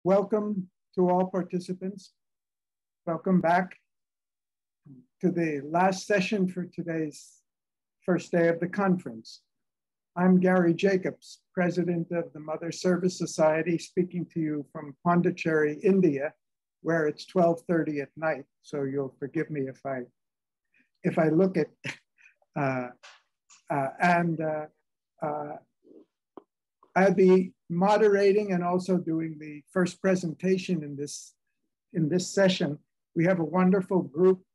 Welcome to all participants. Welcome back to the last session for today's first day of the conference. I'm Garry Jacobs, president of the Mother Service Society, speaking to you from Pondicherry, India, where it's 12:30 at night. So you'll forgive me if I look at I'll be moderating and also doing the first presentation in this session. We have a wonderful group,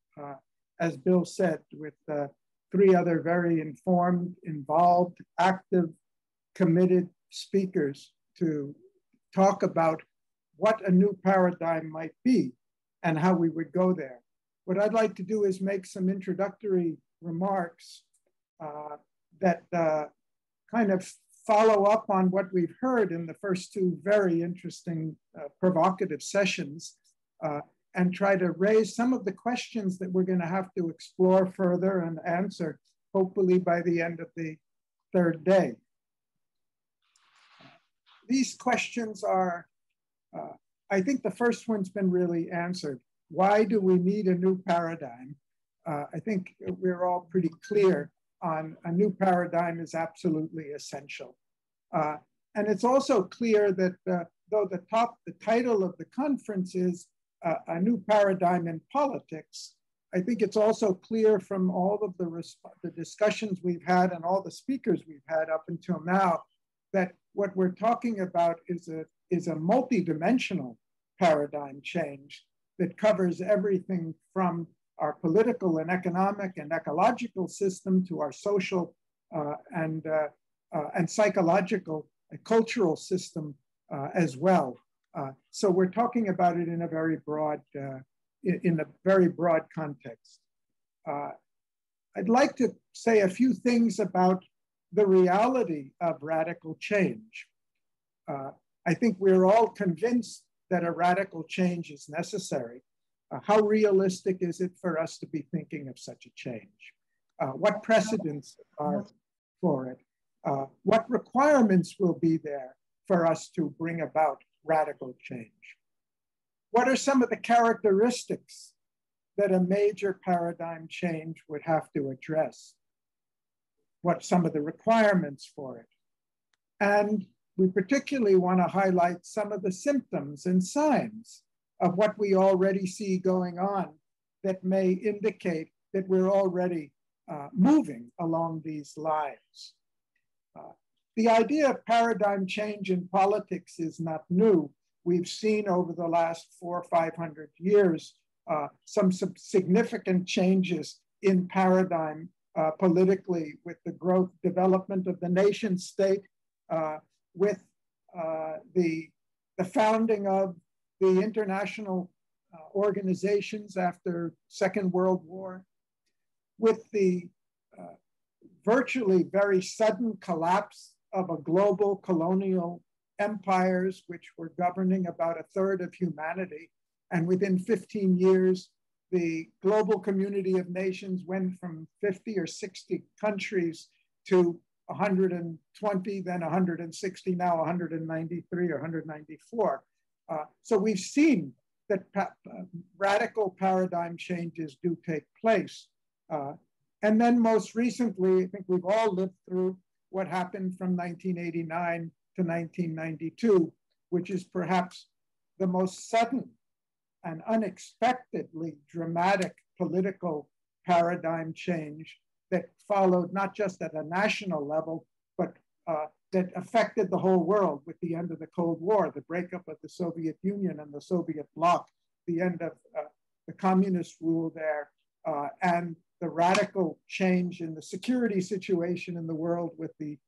as Bill said, with three other very informed, involved, active, committed speakers to talk about what a new paradigm might be and how we would go there. What I'd like to do is make some introductory remarks that kind of follow up on what we've heard in the first two very interesting, provocative sessions, and try to raise some of the questions that we're going to have to explore further and answer, hopefully by the end of the third day. These questions are, I think the first one's been really answered. Why do we need a new paradigm? I think we're all pretty clear on a new paradigm is absolutely essential. And it's also clear that though the title of the conference is a new paradigm in politics, I think it's also clear from all of the discussions we've had and all the speakers we've had up until now that what we're talking about is a multidimensional paradigm change that covers everything from our political and economic and ecological system to our social and psychological and cultural system as well. So we're talking about it in a very broad, context. I'd like to say a few things about the reality of radical change. I think we're all convinced that a radical change is necessary. How realistic is it for us to be thinking of such a change? What precedents are for it? What requirements will be there for us to bring about radical change? What are some of the characteristics that a major paradigm change would have to address? What some of the requirements for it? And we particularly want to highlight some of the symptoms and signs of what we already see going on that may indicate that we're already moving along these lines. The idea of paradigm change in politics is not new. We've seen over the last 400 or 500 years some significant changes in paradigm politically with the growth, development of the nation state, with the founding of the international organizations after Second World War, with the virtually very sudden collapse of a global colonial empires, which were governing about a third of humanity. And within 15 years, the global community of nations went from 50 or 60 countries to 120, then 160, now 193 or 194. So we've seen that radical paradigm changes do take place. And then most recently, I think we've all lived through what happened from 1989 to 1992, which is perhaps the most sudden and unexpectedly dramatic political paradigm change that followed not just at a national level, but that affected the whole world with the end of the Cold War, the breakup of the Soviet Union and the Soviet bloc, the end of the communist rule there, and the radical change in the security situation in the world with the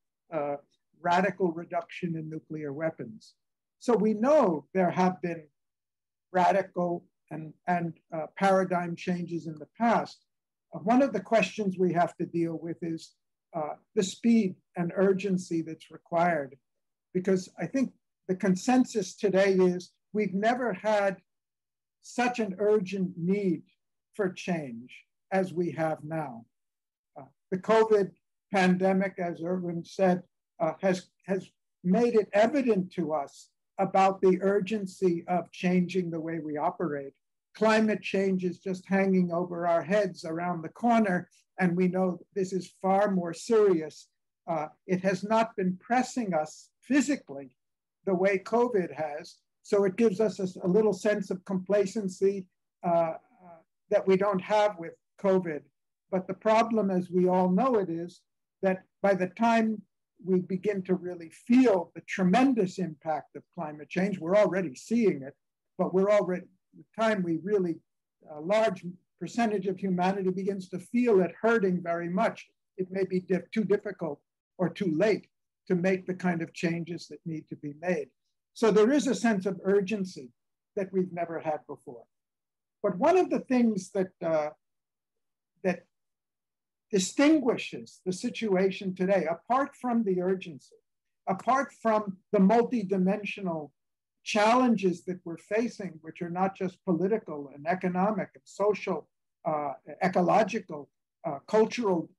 radical reduction in nuclear weapons. So we know there have been radical and paradigm changes in the past. One of the questions we have to deal with is the speed and urgency that's required, because I think the consensus today is we've never had such an urgent need for change as we have now. The COVID pandemic, as Erwin said, has made it evident to us about the urgency of changing the way we operate. Climate change is just hanging over our heads around the corner, and we know this is far more serious. It has not been pressing us physically the way COVID has, so it gives us a little sense of complacency that we don't have with COVID. But the problem, as we all know it, is that by the time we begin to really feel the tremendous impact of climate change, we're already seeing it, but the time we really, a large percentage of humanity begins to feel it hurting very much, it may be too difficult or too late to make the kind of changes that need to be made. So there is a sense of urgency that we've never had before. But one of the things that distinguishes the situation today, apart from the urgency, apart from the multidimensional challenges that we're facing, which are not just political and economic and social, ecological, cultural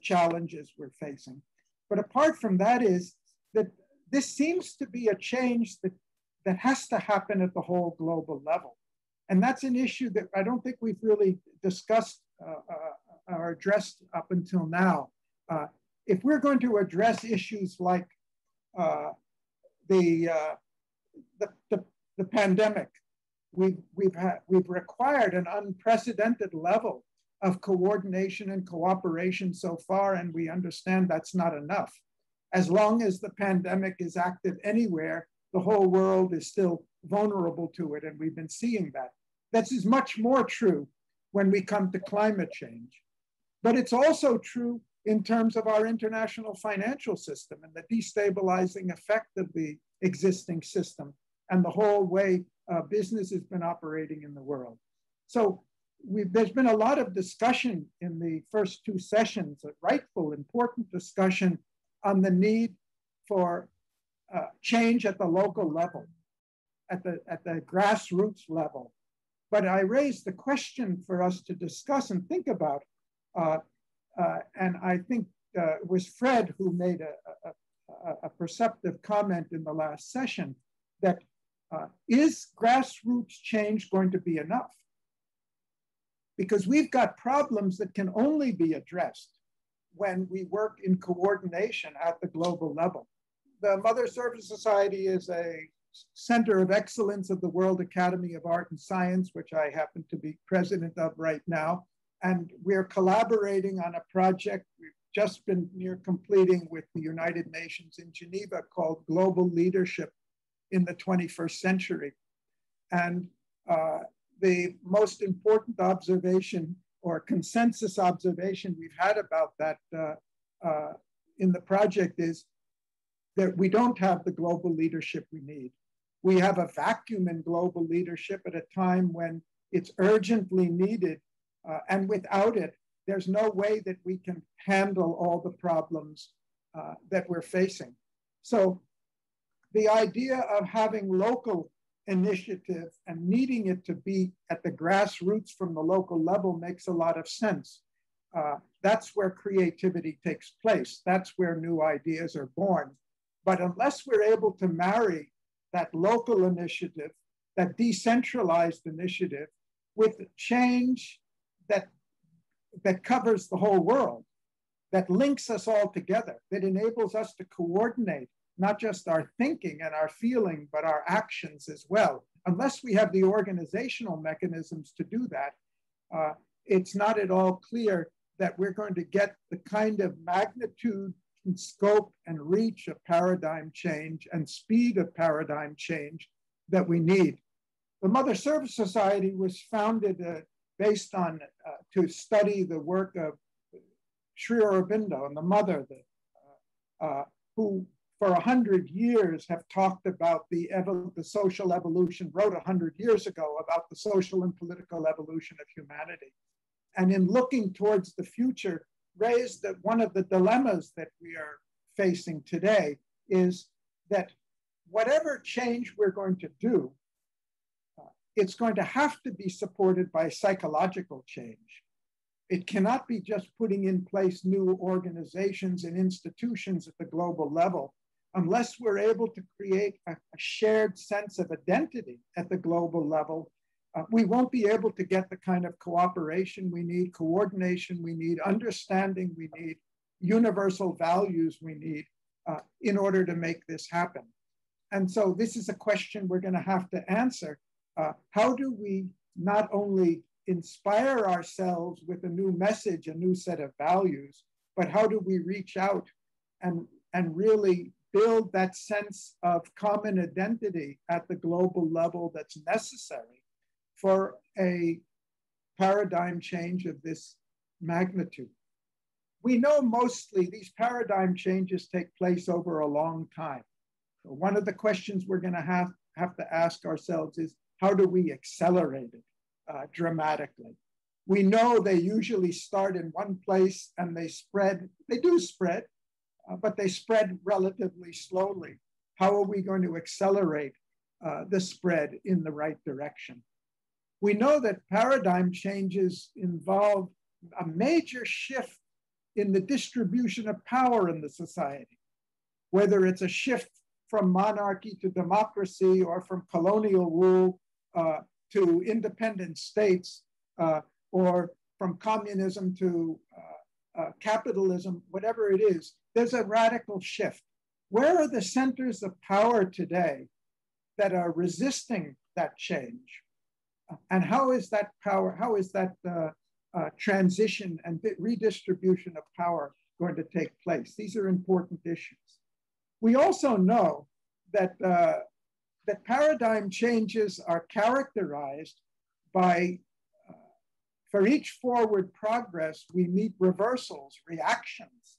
challenges we're facing. But apart from that is that this seems to be a change that has to happen at the whole global level. And that's an issue that I don't think we've really discussed or addressed up until now. If we're going to address issues like the pandemic, we've required an unprecedented level of coordination and cooperation so far, and we understand that's not enough. As long as the pandemic is active anywhere, the whole world is still vulnerable to it, and we've been seeing that. This is much more true when we come to climate change. But it's also true in terms of our international financial system and the destabilizing effect of the existing system and the whole way business has been operating in the world. So there's been a lot of discussion in the first two sessions, a rightful, important discussion on the need for change at the local level, at the grassroots level. But I raised the question for us to discuss and think about, and I think it was Fred who made a perceptive comment in the last session, that is grassroots change going to be enough? Because we've got problems that can only be addressed when we work in coordination at the global level. The Mother Service Society is a center of excellence of the World Academy of Art and Science, which I happen to be president of right now. And we're collaborating on a project we've just been near completing with the United Nations in Geneva called Global Leadership in the 21st Century. And the most important observation or consensus observation we've had about that in the project is that we don't have the global leadership we need. We have a vacuum in global leadership at a time when it's urgently needed. And without it, there's no way that we can handle all the problems that we're facing. So the idea of having local initiative and needing it to be at the grassroots from the local level makes a lot of sense. That's where creativity takes place. That's where new ideas are born. But unless we're able to marry that local initiative, that decentralized initiative, with change that covers the whole world, that links us all together, that enables us to coordinate not just our thinking and our feeling, but our actions as well. Unless we have the organizational mechanisms to do that, it's not at all clear that we're going to get the kind of magnitude and scope and reach of paradigm change and speed of paradigm change that we need. The Mother Service Society was founded based on, to study the work of Sri Aurobindo and the mother, who for 100 years have talked about the social evolution, wrote 100 years ago about the social and political evolution of humanity. And in looking towards the future, raised that one of the dilemmas that we are facing today is that whatever change we're going to do, it's going to have to be supported by psychological change. It cannot be just putting in place new organizations and institutions at the global level. unless we're able to create a shared sense of identity at the global level, we won't be able to get the kind of cooperation we need, coordination we need, understanding we need, universal values we need in order to make this happen. And so this is a question we're going to have to answer. How do we not only inspire ourselves with a new message, a new set of values, but how do we reach out and really build that sense of common identity at the global level that's necessary for a paradigm change of this magnitude? We know mostly these paradigm changes take place over a long time. So one of the questions we're going to have to ask ourselves is, how do we accelerate it dramatically? We know they usually start in one place and they do spread, but they spread relatively slowly. How are we going to accelerate the spread in the right direction? We know that paradigm changes involve a major shift in the distribution of power in the society, whether it's a shift from monarchy to democracy or from colonial rule to independent states or from communism to capitalism, whatever it is, there's a radical shift. Where are the centers of power today that are resisting that change? And how is that power, how is that transition and redistribution of power going to take place? These are important issues. We also know that, that paradigm changes are characterized by, for each forward progress, we meet reversals, reactions,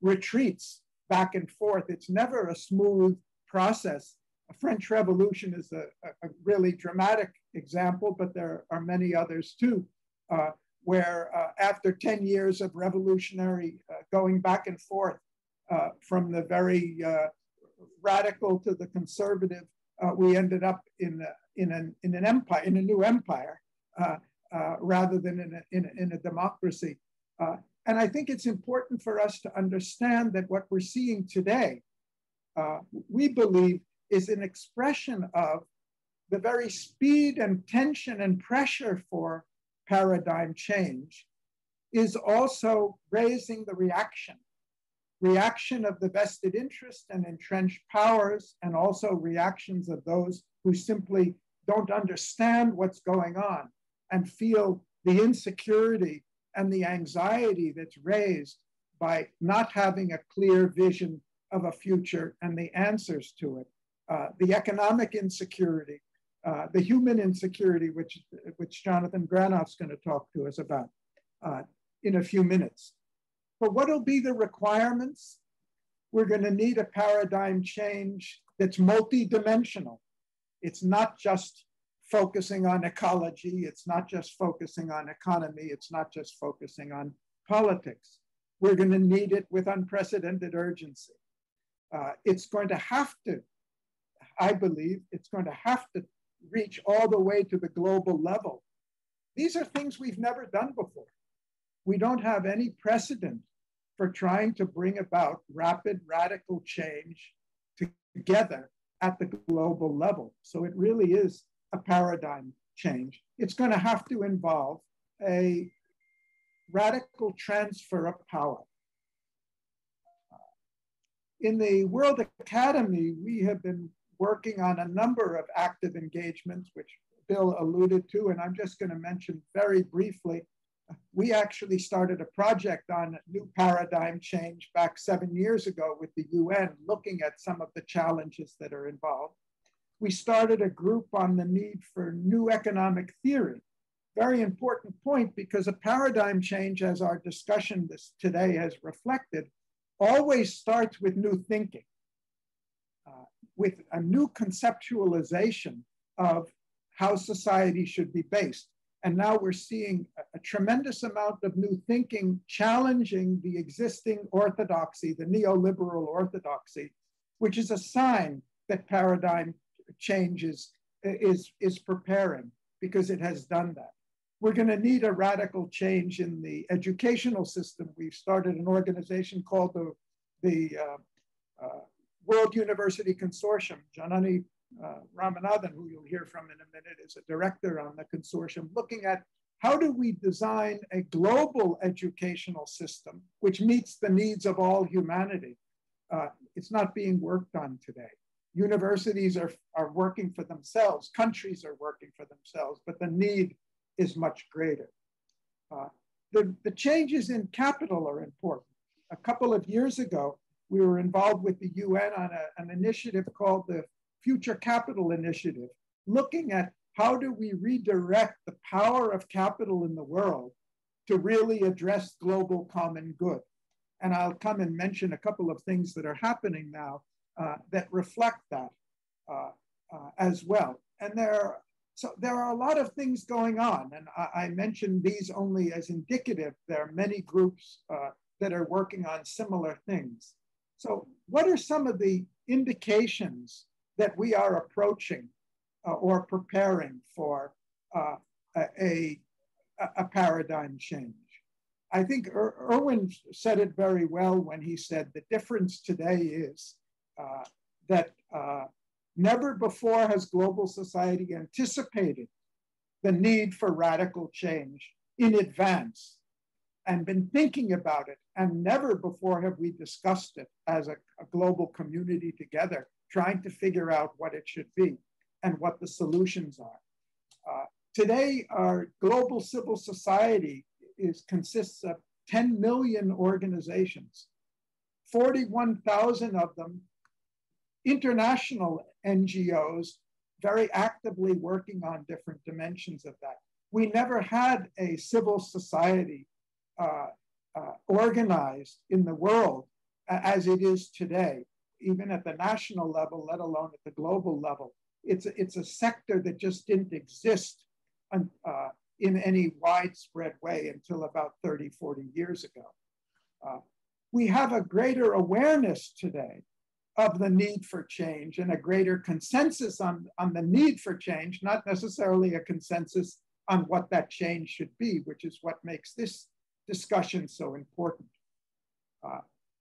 retreats back and forth. It's never a smooth process. A French Revolution is a really dramatic example, but there are many others too, where after 10 years of revolutionary going back and forth from the very radical to the conservative, we ended up in an empire, in a new empire, rather than in a democracy. And I think it's important for us to understand that what we're seeing today, we believe, is an expression of the very speed and tension and pressure for paradigm change is also raising the reaction of the vested interest and entrenched powers, and also reactions of those who simply don't understand what's going on and feel the insecurity and the anxiety that's raised by not having a clear vision of a future and the answers to it. The economic insecurity, the human insecurity, which Jonathan Granoff's going to talk to us about in a few minutes. But what will be the requirements? We're going to need a paradigm change that's multidimensional. It's not just focusing on ecology. It's not just focusing on economy. It's not just focusing on politics. We're going to need it with unprecedented urgency. It's going to have to, I believe, it's going to have to reach all the way to the global level. These are things we've never done before. We don't have any precedent for trying to bring about rapid, radical change together at the global level. So it really is a paradigm change. It's going to have to involve a radical transfer of power. In the World Academy, we have been working on a number of active engagements, which Bill alluded to, and I'm just going to mention very briefly. We actually started a project on new paradigm change back 7 years ago with the UN, looking at some of the challenges that are involved. We started a group on the need for new economic theory. Very important point, because a paradigm change, as our discussion today has reflected, always starts with new thinking, with a new conceptualization of how society should be based. And now we're seeing a tremendous amount of new thinking challenging the existing orthodoxy, the neoliberal orthodoxy, which is a sign that paradigm change is preparing, because it has done that. We're going to need a radical change in the educational system. We've started an organization called the World University Consortium. Janani Ramanathan, who you'll hear from in a minute, is a director on the consortium, looking at how do we design a global educational system which meets the needs of all humanity. It's not being worked on today. Universities are working for themselves, countries are working for themselves, but the need is much greater. The changes in capital are important. A couple of years ago, we were involved with the UN on an initiative called the Future Capital Initiative, looking at how do we redirect the power of capital in the world to really address global common good. And I'll come and mention a couple of things that are happening now that reflect that as well. And there are a lot of things going on, and I mentioned these only as indicative. There are many groups that are working on similar things. So what are some of the indications that we are approaching or preparing for a paradigm change? I think Erwin said it very well when he said the difference today is that never before has global society anticipated the need for radical change in advance and been thinking about it. And never before have we discussed it as a global community together, trying to figure out what it should be and what the solutions are. Today, our global civil society consists of 10 million organizations, 41,000 of them international NGOs, very actively working on different dimensions of that. We never had a civil society organized in the world as it is today, even at the national level, let alone at the global level. It's a sector that just didn't exist in any widespread way until about 30, 40 years ago. We have a greater awareness today of the need for change and a greater consensus on the need for change, not necessarily a consensus on what that change should be, which is what makes this discussion so important.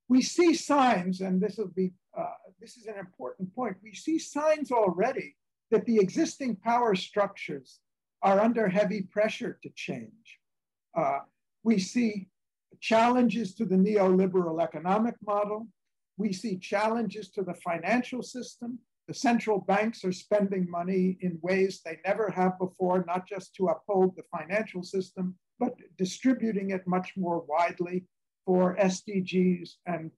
We see signs, and this is an important point. We see signs already that the existing power structures are under heavy pressure to change. We see challenges to the neoliberal economic model. We see challenges to the financial system. The central banks are spending money in ways they never have before, not just to uphold the financial system, but distributing it much more widely for SDGs and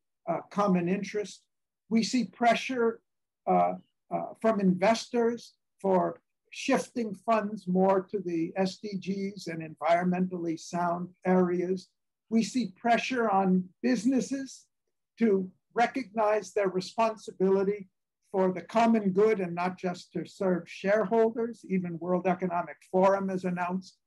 common interest. We see pressure from investors for shifting funds more to the SDGs and environmentally sound areas. We see pressure on businesses to recognize their responsibility for the common good and not just to serve shareholders. Even World Economic Forum has announced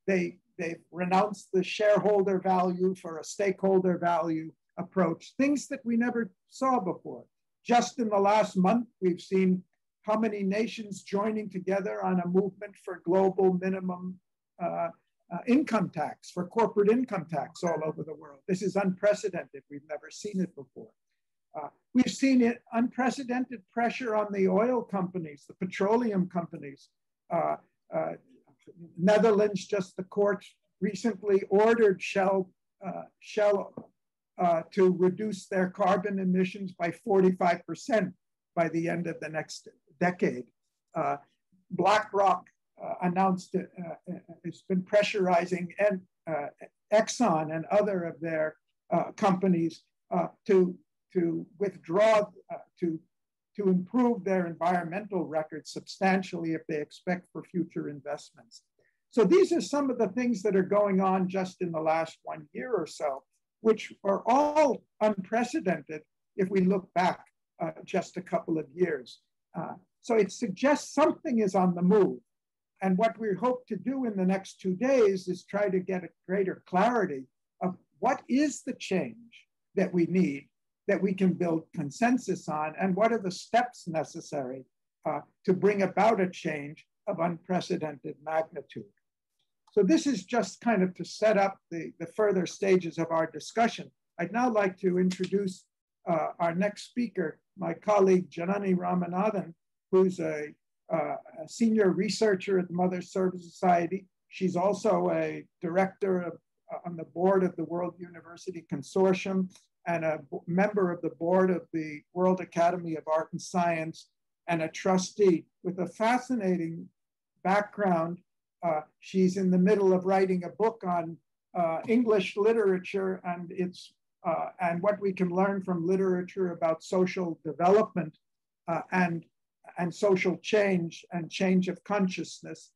they've renounced the shareholder value for a stakeholder value approach, things that we never saw before. Just in the last month, we've seen how many nations joining together on a movement for global minimum income tax, for corporate income tax all over the world. This is unprecedented. We've never seen it before. We've seen unprecedented pressure on the oil companies, the petroleum companies. Netherlands, just the court recently ordered Shell to reduce their carbon emissions by 45% by the end of the next decade. BlackRock announced it's been pressurizing Exxon and other of their companies to withdraw, to improve their environmental record substantially if they expect for future investments. So these are some of the things that are going on just in the last 1 year or so, which are all unprecedented if we look back just a couple of years. So it suggests something is on the move. And what we hope to do in the next 2 days is try to get a greater clarity of what is the change that we need, that we can build consensus on, and what are the steps necessary to bring about a change of unprecedented magnitude. So this is just kind of to set up the further stages of our discussion. I'd now like to introduce our next speaker, my colleague Janani Ramanathan, who's a senior researcher at the Mother Service Society. She's also a director on the board of the World University Consortium and a member of the board of the World Academy of Art and Science, and a trustee with a fascinating background. She's in the middle of writing a book on English literature and what we can learn from literature about social development and social change and change of consciousness.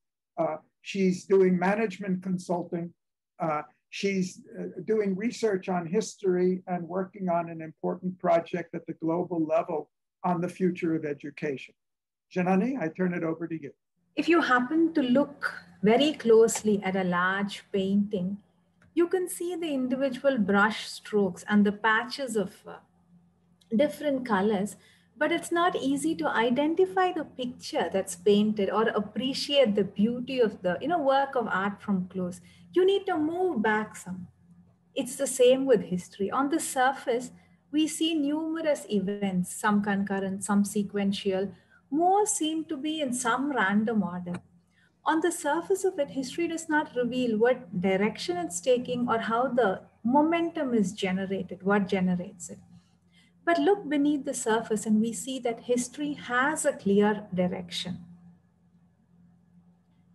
She's doing management consulting. She's doing research on history and working on an important project at the global level on the future of education. Janani, I turn it over to you. If you happen to look very closely at a large painting, you can see the individual brush strokes and the patches of different colors, but it's not easy to identify the picture that's painted or appreciate the beauty of the work of art from close. You need to move back some. It's the same with history. On the surface, we see numerous events, some concurrent, some sequential. More seem to be in some random order. On the surface of it, history does not reveal what direction it's taking or how the momentum is generated, what generates it. But look beneath the surface and we see that history has a clear direction.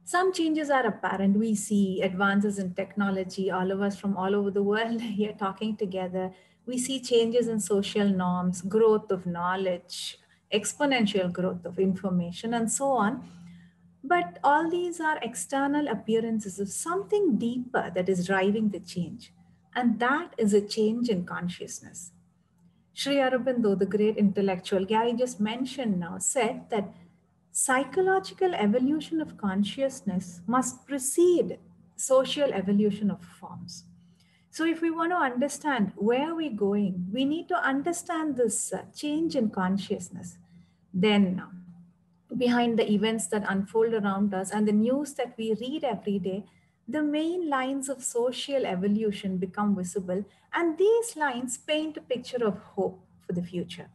Some changes are apparent. We see advances in technology, all of us from all over the world here talking together. We see changes in social norms, growth of knowledge, exponential growth of information, and so on. But all these are external appearances of something deeper that is driving the change. And that is a change in consciousness. Sri Aurobindo, the great intellectual Gary just mentioned now, said that psychological evolution of consciousness must precede social evolution of forms. So if we want to understand where we're going, we need to understand this change in consciousness. Then behind the events that unfold around us and the news that we read every day, the main lines of social evolution become visible, and these lines paint a picture of hope for the future.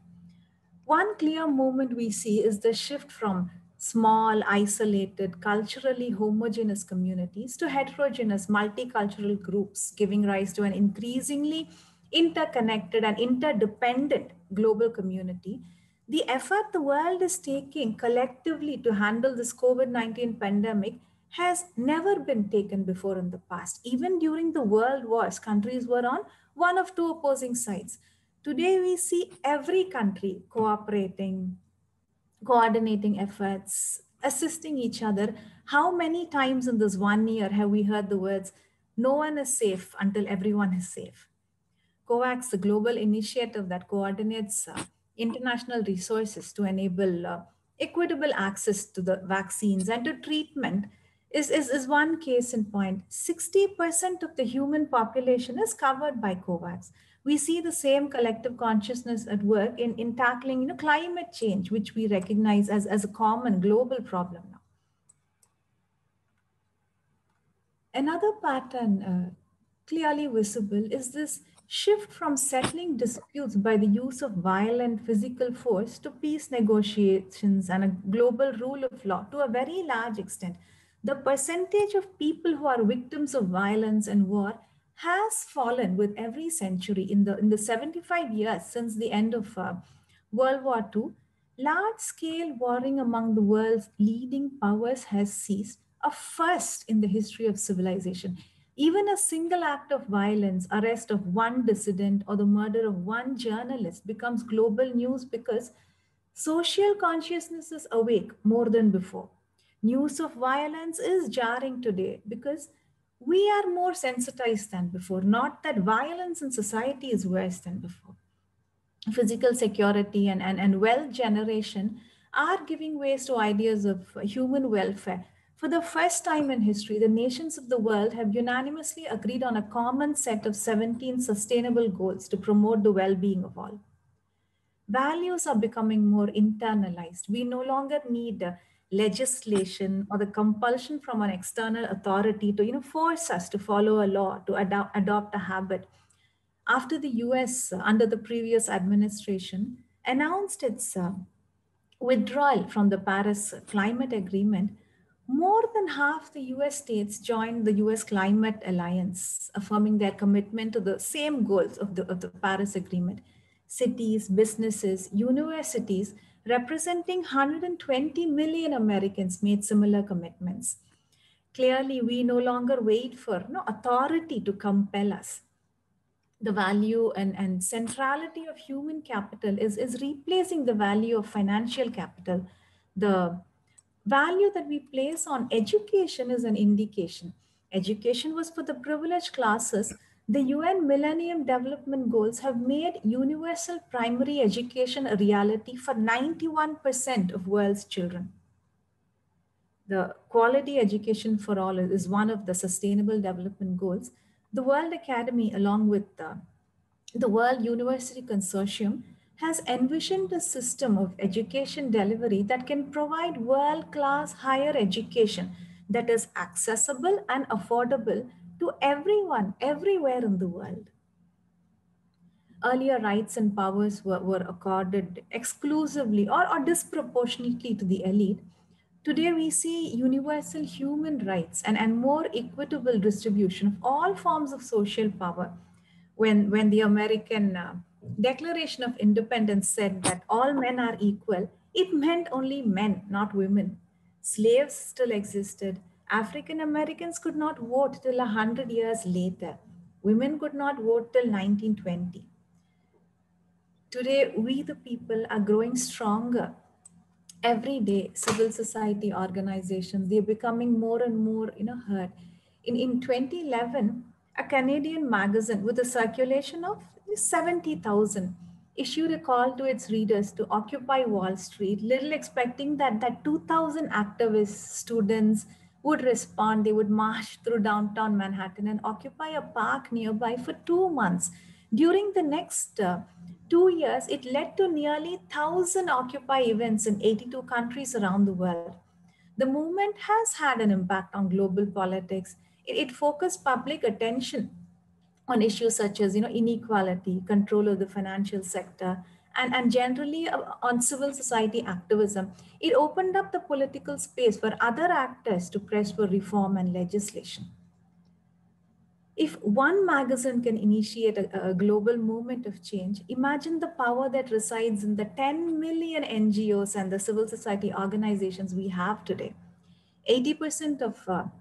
One clear movement we see is the shift from small, isolated, culturally homogeneous communities to heterogeneous, multicultural groups, giving rise to an increasingly interconnected and interdependent global community. The effort the world is taking collectively to handle this COVID-19 pandemic has never been taken before in the past. Even during the world wars, countries were on one of two opposing sides. Today, we see every country cooperating, coordinating efforts, assisting each other. How many times in this 1 year have we heard the words, no one is safe until everyone is safe? COVAX, the global initiative that coordinates international resources to enable equitable access to the vaccines and to treatment, is one case in point. 60% of the human population is covered by COVAX. We see the same collective consciousness at work in tackling climate change, which we recognize as a common global problem now. Another pattern clearly visible is this shift from settling disputes by the use of violent physical force to peace negotiations and a global rule of law to a very large extent. The percentage of people who are victims of violence and war has fallen with every century. In the 75 years since the end of World War II, large-scale warring among the world's leading powers has ceased, a first in the history of civilization. Even a single act of violence, arrest of one dissident, or the murder of one journalist becomes global news because social consciousness is awake more than before. News of violence is jarring today because we are more sensitized than before, not that violence in society is worse than before. Physical security and wealth generation are giving ways to ideas of human welfare. For the first time in history, the nations of the world have unanimously agreed on a common set of 17 sustainable goals to promote the well-being of all. Values are becoming more internalized. We no longer need legislation or the compulsion from an external authority to force us to follow a law, to adopt a habit. After the US, under the previous administration, announced its withdrawal from the Paris Climate Agreement, more than half the US states joined the US Climate Alliance, affirming their commitment to the same goals of the Paris Agreement. Cities, businesses, universities, representing 120 million Americans, made similar commitments. Clearly, we no longer wait for no authority to compel us. The value and centrality of human capital is replacing the value of financial capital. The value that we place on education is an indication. Education was for the privileged classes. The UN Millennium Development Goals have made universal primary education a reality for 91% of world's children. The quality education for all is one of the sustainable development goals. The World Academy, along with the World University Consortium, has envisioned a system of education delivery that can provide world-class higher education that is accessible and affordable to everyone, everywhere in the world. Earlier rights and powers were accorded exclusively or disproportionately to the elite. Today, we see universal human rights and more equitable distribution of all forms of social power. When the American Declaration of Independence said that all men are equal, it meant only men, not women. Slaves still existed. African Americans could not vote till 100 years later. Women could not vote till 1920. Today, we the people are growing stronger. Every day, civil society organizations, they're becoming more and more heard. In 2011, a Canadian magazine with a circulation of 70,000 issued a call to its readers to occupy Wall Street, little expecting that 2,000 activists, students would respond. They would march through downtown Manhattan and occupy a park nearby for 2 months. During the next 2 years, it led to nearly 1,000 Occupy events in 82 countries around the world. The movement has had an impact on global politics. It focused public attention on issues such as inequality, control of the financial sector, and generally on civil society activism. It opened up the political space for other actors to press for reform and legislation. If one magazine can initiate a global movement of change, imagine the power that resides in the 10 million NGOs and the civil society organizations we have today. 80% of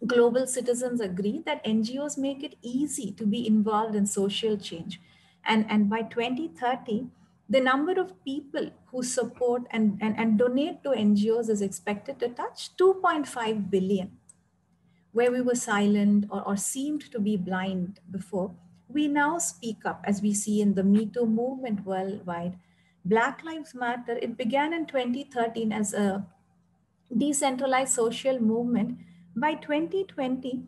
global citizens agree that NGOs make it easy to be involved in social change. And by 2030, the number of people who support and donate to NGOs is expected to touch 2.5 billion. Where we were silent or seemed to be blind before, we now speak up, as we see in the Me Too movement worldwide. Black Lives Matter, it began in 2013 as a decentralized social movement. By 2020,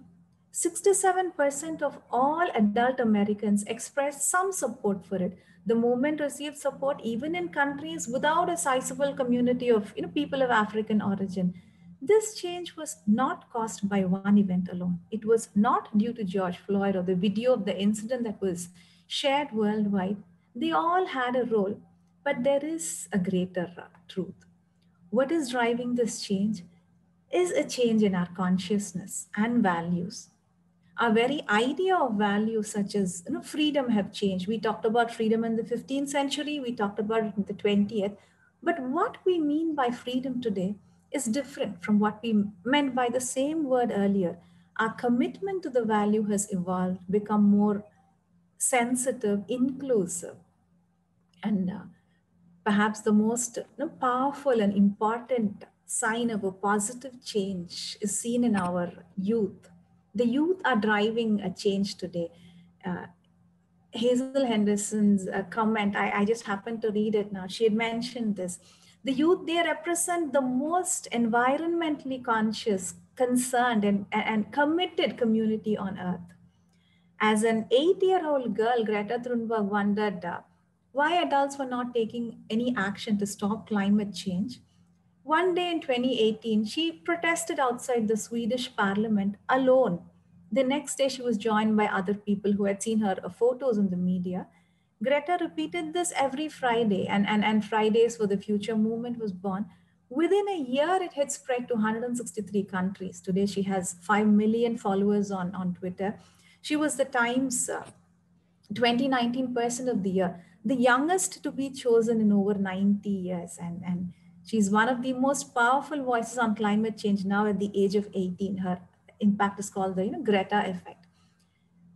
67% of all adult Americans expressed some support for it. The movement received support even in countries without a sizable community of people of African origin. This change was not caused by one event alone. It was not due to George Floyd or the video of the incident that was shared worldwide. They all had a role, but there is a greater truth. What is driving this change is a change in our consciousness and values. Our very idea of values, such as freedom, have changed. We talked about freedom in the 15th century, we talked about it in the 20th. But what we mean by freedom today is different from what we meant by the same word earlier. Our commitment to the value has evolved, become more sensitive, inclusive, and perhaps the most powerful and important sign of a positive change is seen in our youth. The youth are driving a change today. Uh, Hazel Henderson's comment, I just happened to read it now. She had mentioned this. The youth, they represent the most environmentally conscious, concerned, and committed community on earth. As an 8-year-old girl, Greta Thunberg wondered why adults were not taking any action to stop climate change. One day in 2018, she protested outside the Swedish parliament alone. The next day, she was joined by other people who had seen her photos in the media. Greta repeated this every Friday, and Fridays for the Future movement was born. Within a year, it had spread to 163 countries. Today, she has 5 million followers on Twitter. She was the Times 2019 person of the year, the youngest to be chosen in over 90 years. And she's one of the most powerful voices on climate change now at the age of 18. Her impact is called the Greta effect.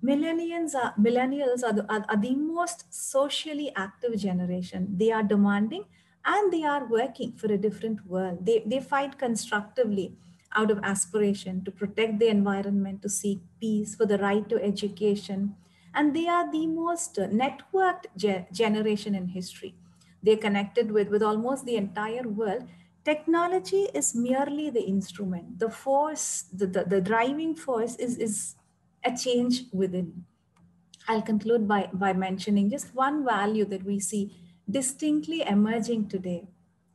Millennials are the most socially active generation. They are demanding and they are working for a different world. They fight constructively out of aspiration to protect the environment, to seek peace, for the right to education. And they are the most networked generation in history. They're connected with almost the entire world. Technology is merely the instrument. The force, the driving force is a change within. I'll conclude by mentioning just one value that we see distinctly emerging today: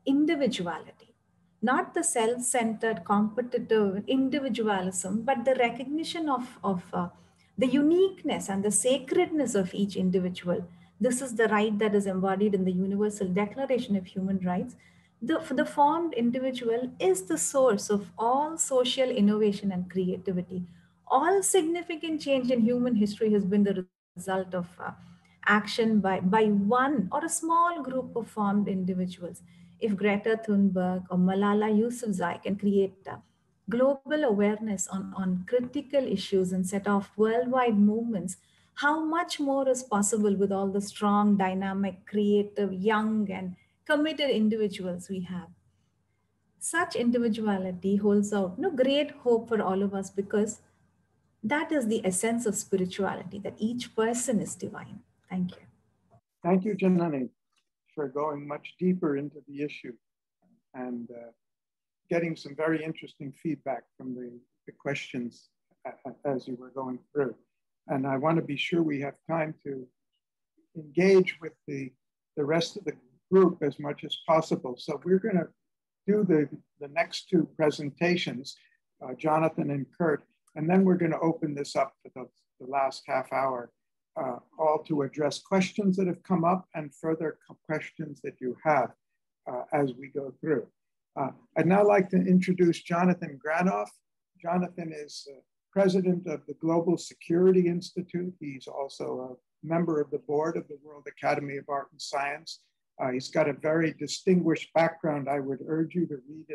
individuality. Not the self centered, competitive individualism, but the recognition of the uniqueness and the sacredness of each individual. This is the right that is embodied in the Universal Declaration of Human Rights. The formed individual is the source of all social innovation and creativity. All significant change in human history has been the result of action by one or a small group of formed individuals. If Greta Thunberg or Malala Yousafzai can create global awareness on critical issues and set off worldwide movements, how much more is possible with all the strong, dynamic, creative, young, and committed individuals we have? Such individuality holds out great hope for all of us, because that is the essence of spirituality, that each person is divine. Thank you. Thank you, Janani, for going much deeper into the issue and getting some very interesting feedback from the questions as you were going through. And I want to be sure we have time to engage with the rest of the group as much as possible. So we're going to do the next two presentations, Jonathan and Kurt, and then we're going to open this up for the last half hour, all to address questions that have come up and further questions that you have as we go through. I'd now like to introduce Jonathan Granoff. Jonathan is president of the Global Security Institute. He's also a member of the board of the World Academy of Art and Science. He's got a very distinguished background. I would urge you to read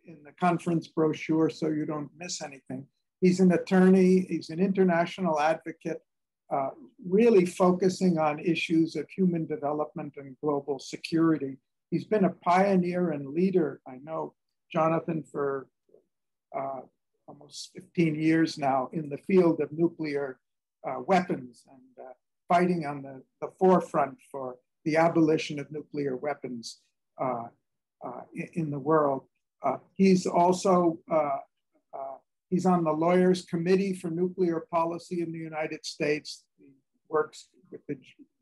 in the conference brochure so you don't miss anything. He's an attorney, he's an international advocate, really focusing on issues of human development and global security. He's been a pioneer and leader. I know Jonathan for almost 15 years now in the field of nuclear weapons and fighting on the forefront for the abolition of nuclear weapons in the world. He's also, he's on the Lawyers Committee for Nuclear Policy in the United States. He works with the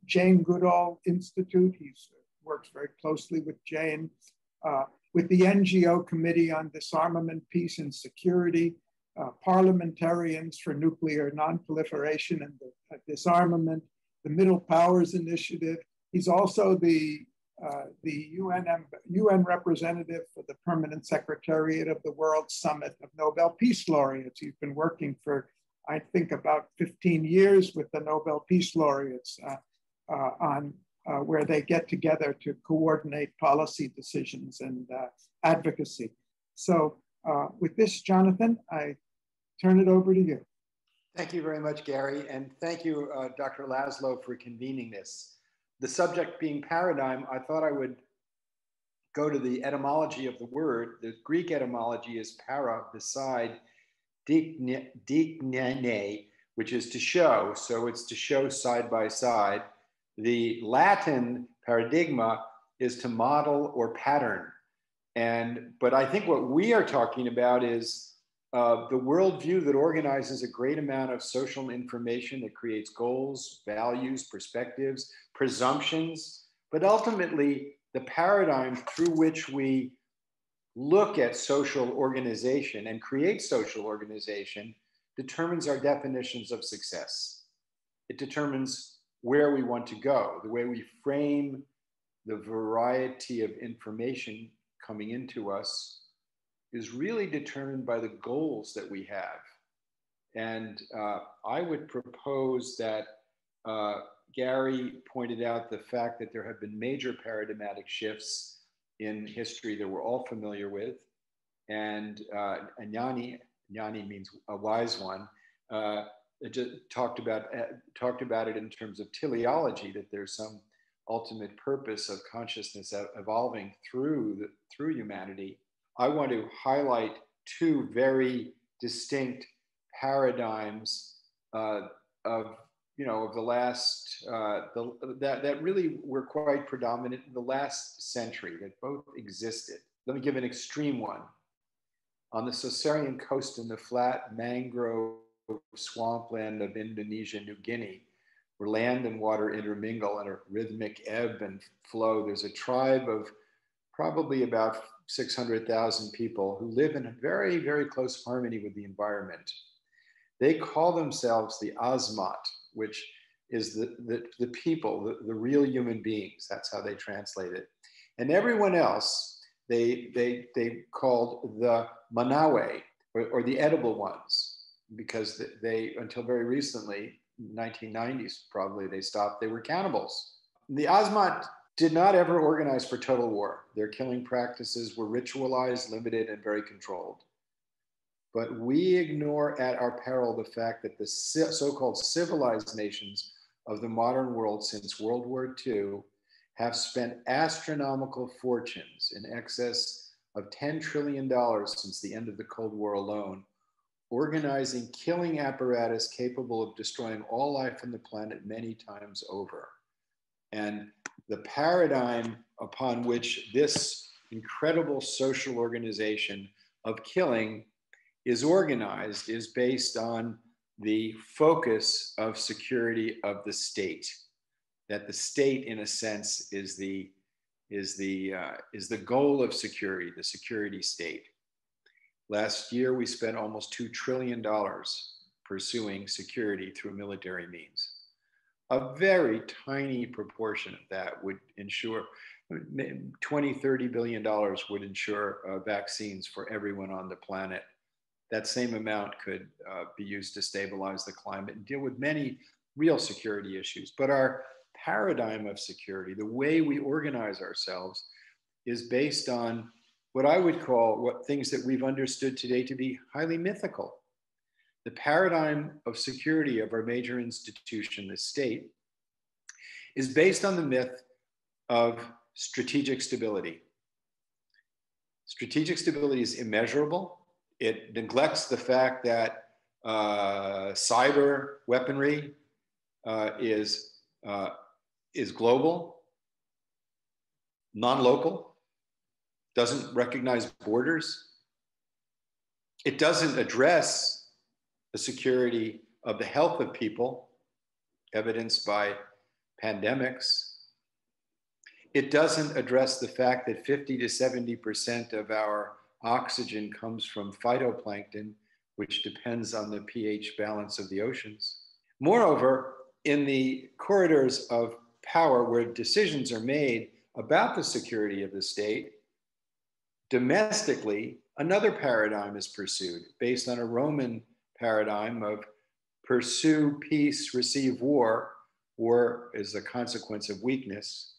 Jane Goodall Institute. He works very closely with Jane, with the NGO Committee on Disarmament, Peace and Security, Parliamentarians for Nuclear Nonproliferation and Disarmament, the Middle Powers Initiative. He's also the UN representative for the Permanent Secretariat of the World Summit of Nobel Peace Laureates. He's been working for, I think, about 15 years with the Nobel Peace Laureates on where they get together to coordinate policy decisions and advocacy. So with this, Jonathan, I turn it over to you. Thank you very much, Gary. And thank you, Dr. Laszlo, for convening this. The subject being paradigm, I thought I would go to the etymology of the word. The Greek etymology is para, beside, dignene, which is to show. So it's to show side by side. The Latin paradigma is to model or pattern. But I think what we are talking about is the worldview that organizes a great amount of social information, that creates goals, values, perspectives, presumptions, but ultimately the paradigm through which we look at social organization and create social organization determines our definitions of success. It determines where we want to go, the way we frame the variety of information coming into us is really determined by the goals that we have. And I would propose that Garry pointed out the fact that there have been major paradigmatic shifts in history that we're all familiar with. And Janani means a wise one, just talked about it in terms of teleology, that there's some ultimate purpose of consciousness evolving through humanity. I want to highlight two very distinct paradigms of the last that really were quite predominant in the last century, that both existed. Let me give an extreme one. On the Sosarian coast in the flat mangrove swampland of Indonesia, New Guinea, where land and water intermingle in a rhythmic ebb and flow, there's a tribe of probably about 600,000 people who live in a very, very close harmony with the environment. They call themselves the Azmat, which is the people, the real human beings. That's how they translate it. And everyone else, they called the Manawe, or the edible ones, because they, until very recently, 1990s probably, they stopped, they were cannibals. The Azmat did not ever organize for total war. Their killing practices were ritualized, limited, and very controlled. But we ignore at our peril the fact that the so-called civilized nations of the modern world since World War II have spent astronomical fortunes, in excess of $10 trillion since the end of the Cold War alone, organizing killing apparatus capable of destroying all life on the planet many times over. And the paradigm upon which this incredible social organization of killing is organized is based on the focus of security of the state. That the state, in a sense, is the goal of security, the security state. Last year, we spent almost $2 trillion pursuing security through military means. A very tiny proportion of that would ensure, $20, $30 billion would ensure vaccines for everyone on the planet. That same amount could be used to stabilize the climate and deal with many real security issues. But our paradigm of security, the way we organize ourselves, is based on what I would call things that we've understood today to be highly mythical. The paradigm of security of our major institution, the state, is based on the myth of strategic stability. Strategic stability is immeasurable. It neglects the fact that cyber weaponry is global, non-local, doesn't recognize borders. It doesn't address the security of the health of people, evidenced by pandemics. It doesn't address the fact that 50 to 70% of our oxygen comes from phytoplankton, which depends on the pH balance of the oceans. Moreover, in the corridors of power where decisions are made about the security of the state, domestically, another paradigm is pursued based on a Roman paradigm of pursue peace, receive war. War is a consequence of weakness.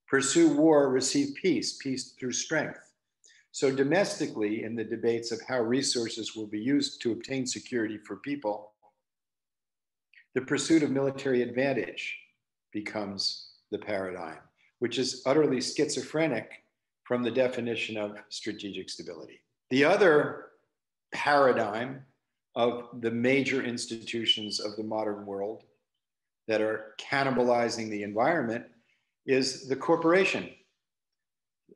Pursue war, receive peace, peace through strength. So domestically, in the debates of how resources will be used to obtain security for people, the pursuit of military advantage becomes the paradigm, which is utterly schizophrenic from the definition of strategic stability. The other paradigm of the major institutions of the modern world that are cannibalizing the environment is the corporation.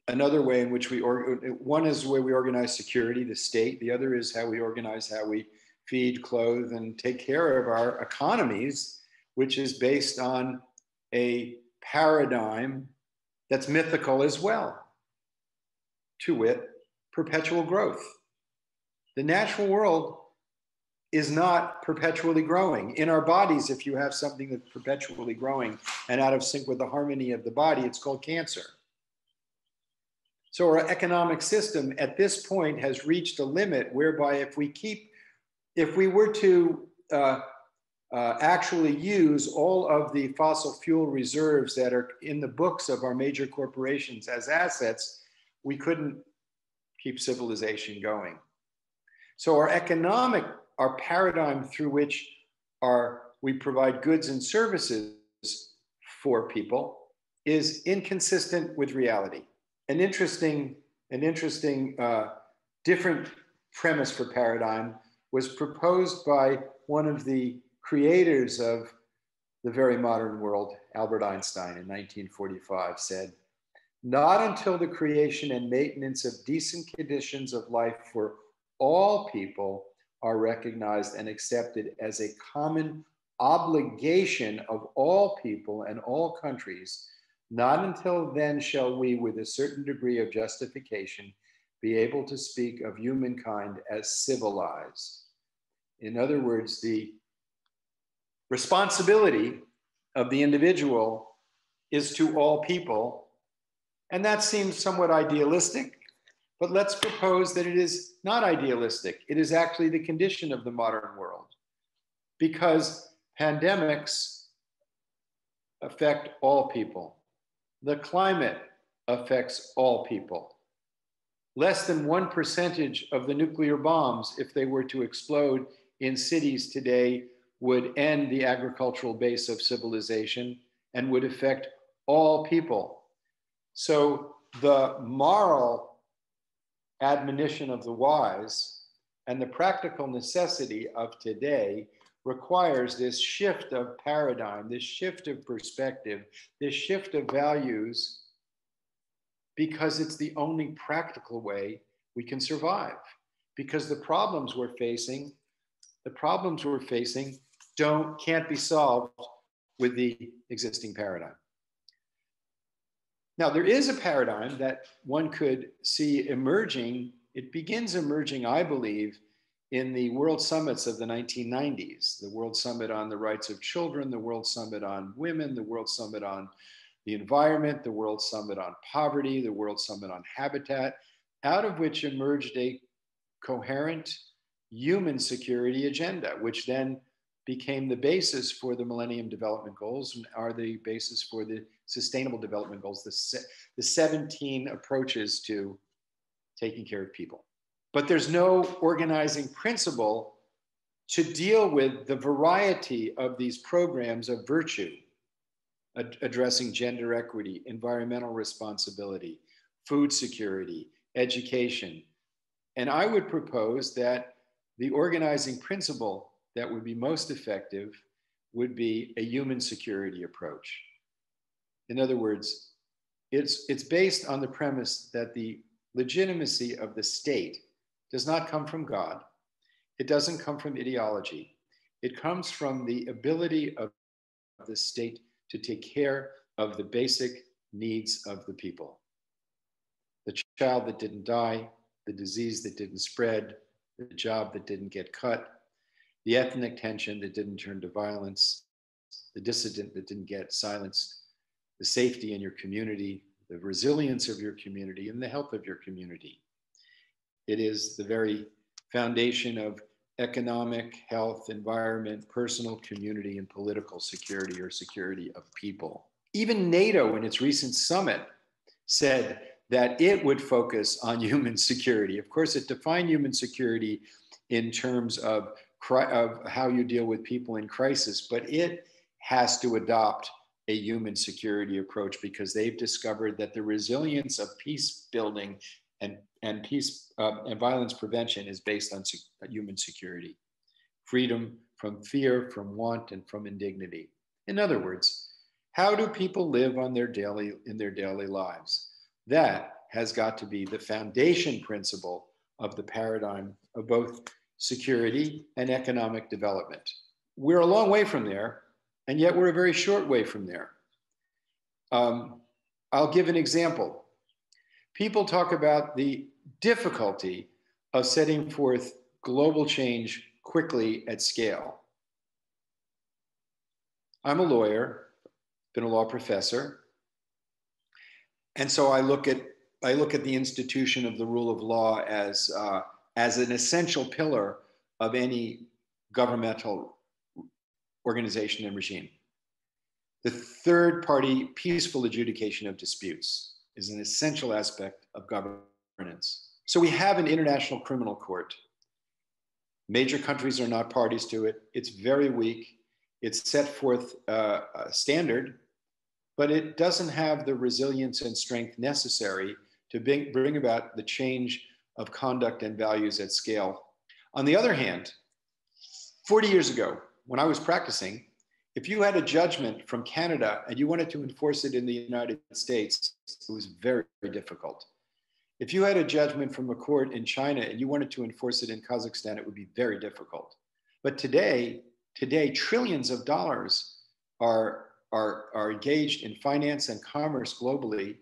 Another way in which one is the way we organize security, the state. The other is how we organize how we feed, clothe, and take care of our economies, which is based on a paradigm that's mythical as well. To wit, perpetual growth. The natural world is not perpetually growing. In our bodies, if you have something that's perpetually growing and out of sync with the harmony of the body, it's called cancer. So our economic system at this point has reached a limit whereby if we were to actually use all of the fossil fuel reserves that are in the books of our major corporations as assets, we couldn't keep civilization going. So our paradigm through which we provide goods and services for people is inconsistent with reality. An interesting different premise for paradigm was proposed by one of the creators of the very modern world, Albert Einstein, in 1945, said, "Not until the creation and maintenance of decent conditions of life for all people are recognized and accepted as a common obligation of all people and all countries, not until then shall we, with a certain degree of justification, be able to speak of humankind as civilized." In other words, the responsibility of the individual is to all people. And that seems somewhat idealistic, but let's propose that it is not idealistic. It is actually the condition of the modern world, because pandemics affect all people. The climate affects all people. Less than 1% of the nuclear bombs, if they were to explode in cities today, would end the agricultural base of civilization and would affect all people. So the moral admonition of the wise and the practical necessity of today requires this shift of paradigm, this shift of perspective, this shift of values, because it's the only practical way we can survive. Because the problems we're facing can't be solved with the existing paradigm. Now, there is a paradigm that one could see emerging. It begins emerging, I believe, in the World Summits of the 1990s, the World Summit on the Rights of Children, the World Summit on Women, the World Summit on the Environment, the World Summit on Poverty, the World Summit on Habitat, out of which emerged a coherent human security agenda, which then became the basis for the Millennium Development Goals and are the basis for the Sustainable Development Goals, the 17 approaches to taking care of people. But there's no organizing principle to deal with the variety of these programs of virtue, addressing gender equity, environmental responsibility, food security, education. And I would propose that the organizing principle that would be most effective would be a human security approach. In other words, it's based on the premise that the legitimacy of the state does not come from God. It doesn't come from ideology. It comes from the ability of the state to take care of the basic needs of the people. The child that didn't die, the disease that didn't spread, the job that didn't get cut, the ethnic tension that didn't turn to violence, the dissident that didn't get silenced, the safety in your community, the resilience of your community, and the health of your community. It is the very foundation of economic, health, environment, personal, community, and political security, or security of people. Even NATO in its recent summit said that it would focus on human security. Of course, it defined human security in terms of how you deal with people in crisis, but it has to adopt a human security approach because they've discovered that the resilience of peace building and peace and violence prevention is based on human security, freedom from fear, from want, and from indignity. In other words, how do people live in their daily lives? That has got to be the foundation principle of the paradigm of both security and economic development. We're a long way from there, and yet we're a very short way from there. I'll give an example. People talk about the difficulty of setting forth global change quickly at scale. I'm a lawyer, been a law professor. And so I look at the institution of the rule of law as an essential pillar of any governmental organization and regime. The third party peaceful adjudication of disputes is an essential aspect of governance. So we have an international criminal court. Major countries are not parties to it. It's very weak. It's set forth a standard, but it doesn't have the resilience and strength necessary to bring about the change of conduct and values at scale. On the other hand, 40 years ago, when I was practicing, if you had a judgment from Canada and you wanted to enforce it in the United States, it was very, very difficult. If you had a judgment from a court in China and you wanted to enforce it in Kazakhstan, it would be very difficult. But today trillions of dollars are engaged in finance and commerce globally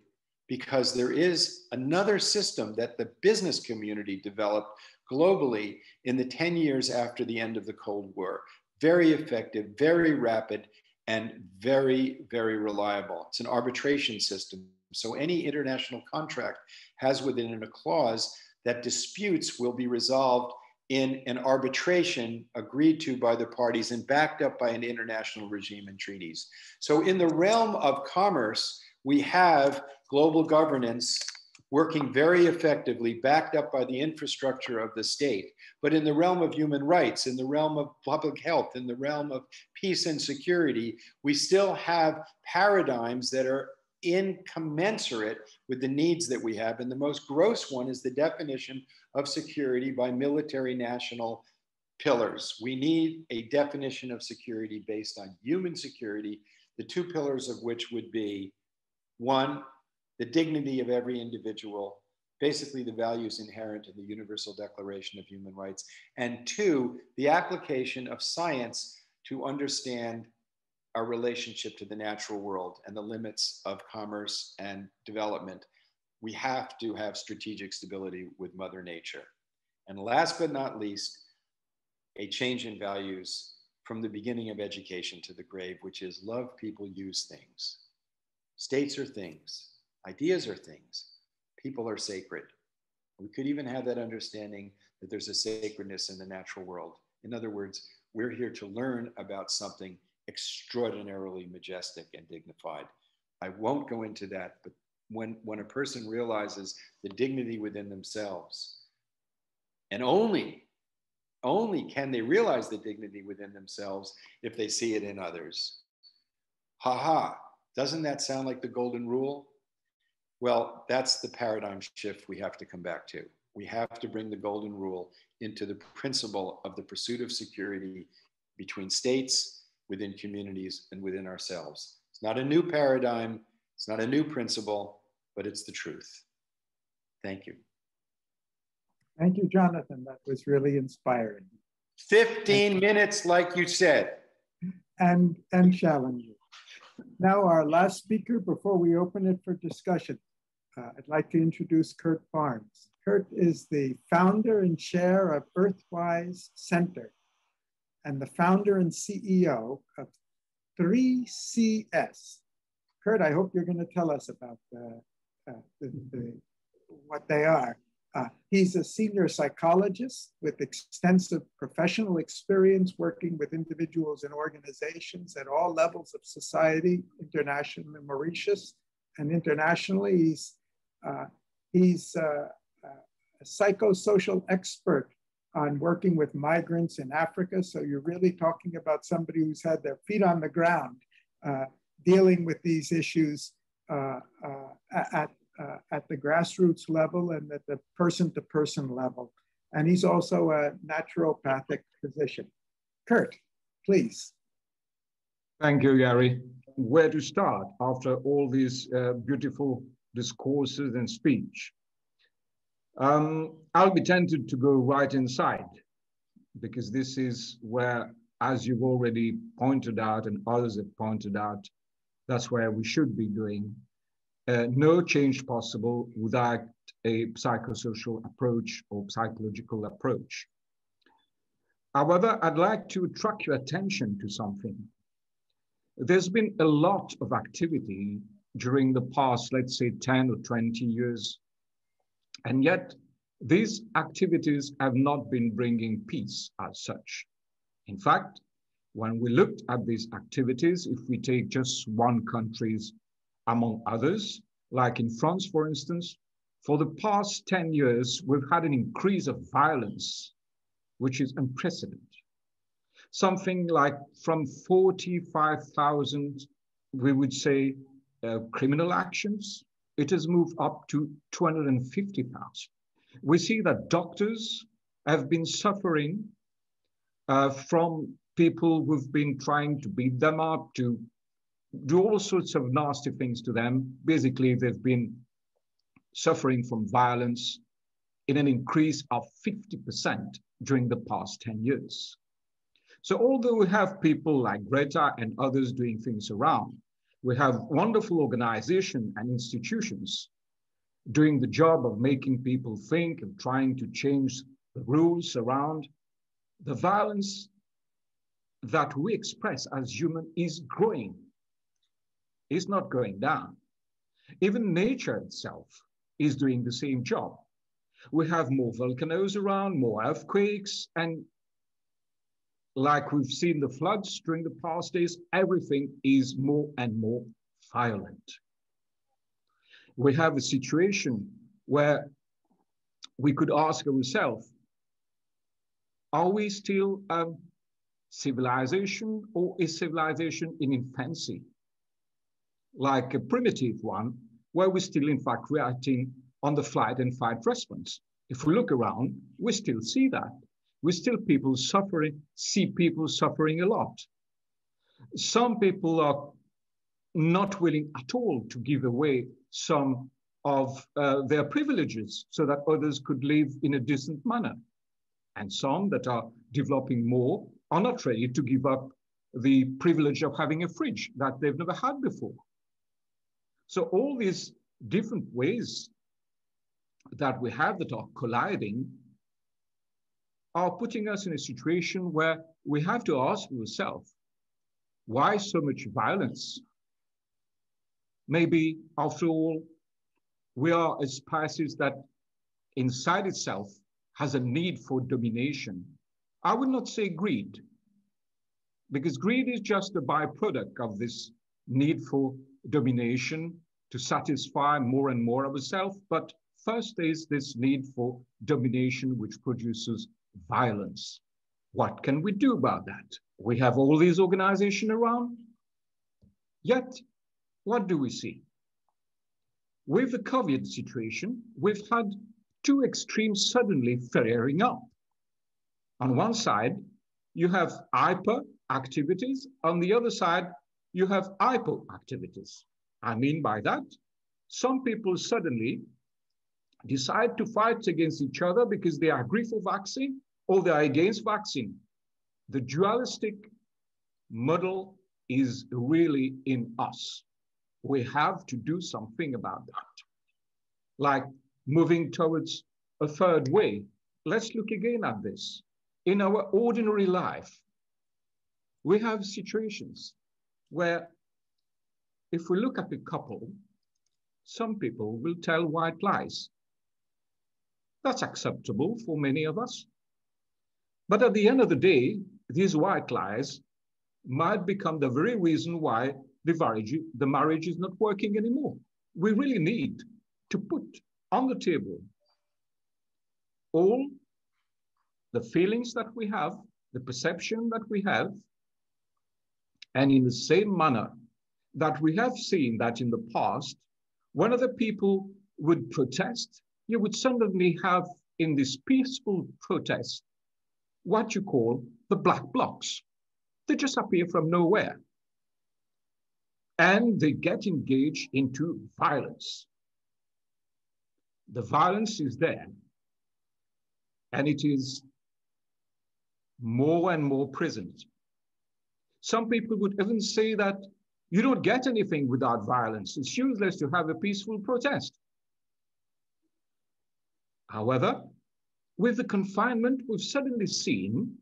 because there is another system that the business community developed globally in the 10 years after the end of the Cold War. Very effective, very rapid, and very, very reliable. It's an arbitration system. So any international contract has within it a clause that disputes will be resolved in an arbitration agreed to by the parties and backed up by an international regime and treaties. So in the realm of commerce, we have global governance working very effectively, backed up by the infrastructure of the state. But in the realm of human rights, in the realm of public health, in the realm of peace and security, we still have paradigms that are incommensurate with the needs that we have. And the most gross one is the definition of security by military national pillars. We need a definition of security based on human security, the two pillars of which would be, one, the dignity of every individual, basically the values inherent in the Universal Declaration of Human Rights, and two, the application of science to understand our relationship to the natural world and the limits of commerce and development. We have to have strategic stability with Mother Nature. And last but not least, a change in values from the beginning of education to the grave, which is love people, use things. States are things. Ideas are things. People are sacred. We could even have that understanding that there's a sacredness in the natural world. In other words, we're here to learn about something extraordinarily majestic and dignified. I won't go into that, but when a person realizes the dignity within themselves, and only can they realize the dignity within themselves if they see it in others. Doesn't that sound like the golden rule? Well, that's the paradigm shift we have to come back to. We have to bring the golden rule into the principle of the pursuit of security between states, within communities, and within ourselves. It's not a new paradigm, it's not a new principle, but it's the truth. Thank you. Thank you, Jonathan. That was really inspiring. 15 minutes, like you said. And challenging. Now, our last speaker before we open it for discussion. I'd like to introduce Kurt Barnes. Kurt is the founder and chair of Earthwise Center and the founder and CEO of 3CS. Kurt, I hope you're going to tell us about what they are. He's a senior psychologist with extensive professional experience working with individuals and organizations at all levels of society, internationally in Mauritius, and internationally. He's a psychosocial expert on working with migrants in Africa. So you're really talking about somebody who's had their feet on the ground, dealing with these issues at the grassroots level and at the person-to-person level. And he's also a naturopathic physician. Kurt, please. Thank you, Gary. Where to start after all these beautiful discourses and speech? I'll be tempted to go right inside, because this is where, as you've already pointed out and others have pointed out, that's where we should be doing. No change possible without a psychosocial approach or psychological approach. However, I'd like to attract your attention to something. There's been a lot of activity during the past, let's say 10 or 20 years, and yet these activities have not been bringing peace as such. In fact, when we looked at these activities, if we take just one country's among others, like in France, for instance, for the past 10 years, we've had an increase of violence, which is unprecedented. Something like from 45,000, we would say, criminal actions, it has moved up to 250,000. We see that doctors have been suffering from people who've been trying to beat them up, to do all sorts of nasty things to them. Basically, they've been suffering from violence in an increase of 50% during the past 10 years. So although we have people like Greta and others doing things around, we have wonderful organizations and institutions doing the job of making people think and trying to change the rules around. The violence that we express as human is growing. It's not going down. Even nature itself is doing the same job. We have more volcanoes around, more earthquakes, and like we've seen the floods during the past days, everything is more and more violent. We have a situation where we could ask ourselves, are we still a civilization, or is civilization in infancy? Like a primitive one, where we're still in fact reacting on the flight and fight response. If we look around, we still see that. We still see people suffering a lot. Some people are not willing at all to give away some of their privileges so that others could live in a decent manner. And some that are developing more are not ready to give up the privilege of having a fridge that they've never had before. So all these different ways that we have that are colliding are putting us in a situation where we have to ask ourselves, why so much violence? Maybe, after all, we are a species that inside itself has a need for domination. I would not say greed, because greed is just a byproduct of this need for domination to satisfy more and more of ourselves. But first is this need for domination, which produces violence. What can we do about that? We have all these organizations around, yet what do we see? With the COVID situation, we've had two extremes suddenly flaring up. On one side, you have hyper activities. On the other side, you have hypo activities. I mean by that, some people suddenly decide to fight against each other because they agree for vaccine or they are against vaccine. The dualistic model is really in us. We have to do something about that. Like moving towards a third way. Let's look again at this. In our ordinary life, we have situations where if we look at a couple, some people will tell white lies. That's acceptable for many of us. But at the end of the day, these white lies might become the very reason why the marriage is not working anymore. We really need to put on the table all the feelings that we have, the perception that we have, and in the same manner that we have seen that in the past, when other people would protest, you would suddenly have in this peaceful protest what you call the black blocs. They just appear from nowhere. And they get engaged into violence. The violence is there. And it is more and more present. Some people would even say that you don't get anything without violence. It's useless to have a peaceful protest. However, with the confinement, we've suddenly seen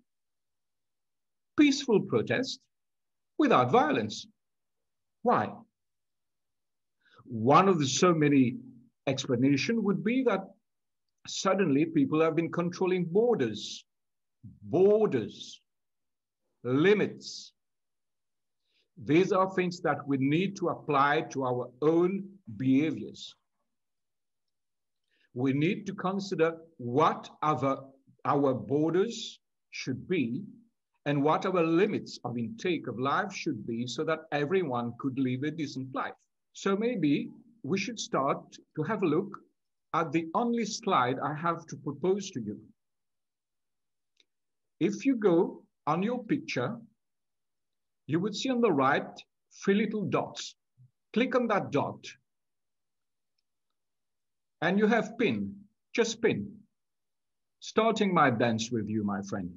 peaceful protest without violence. Why? One of the so many explanations would be that suddenly people have been controlling borders, limits. These are things that we need to apply to our own behaviors. We need to consider what our borders should be and what our limits of intake of life should be so that everyone could live a decent life. So maybe we should start to have a look at the only slide I have to propose to you. If you go on your picture, you would see on the right 3 little dots. Click on that dot and you have pin, just pin. Starting my dance with you, my friend.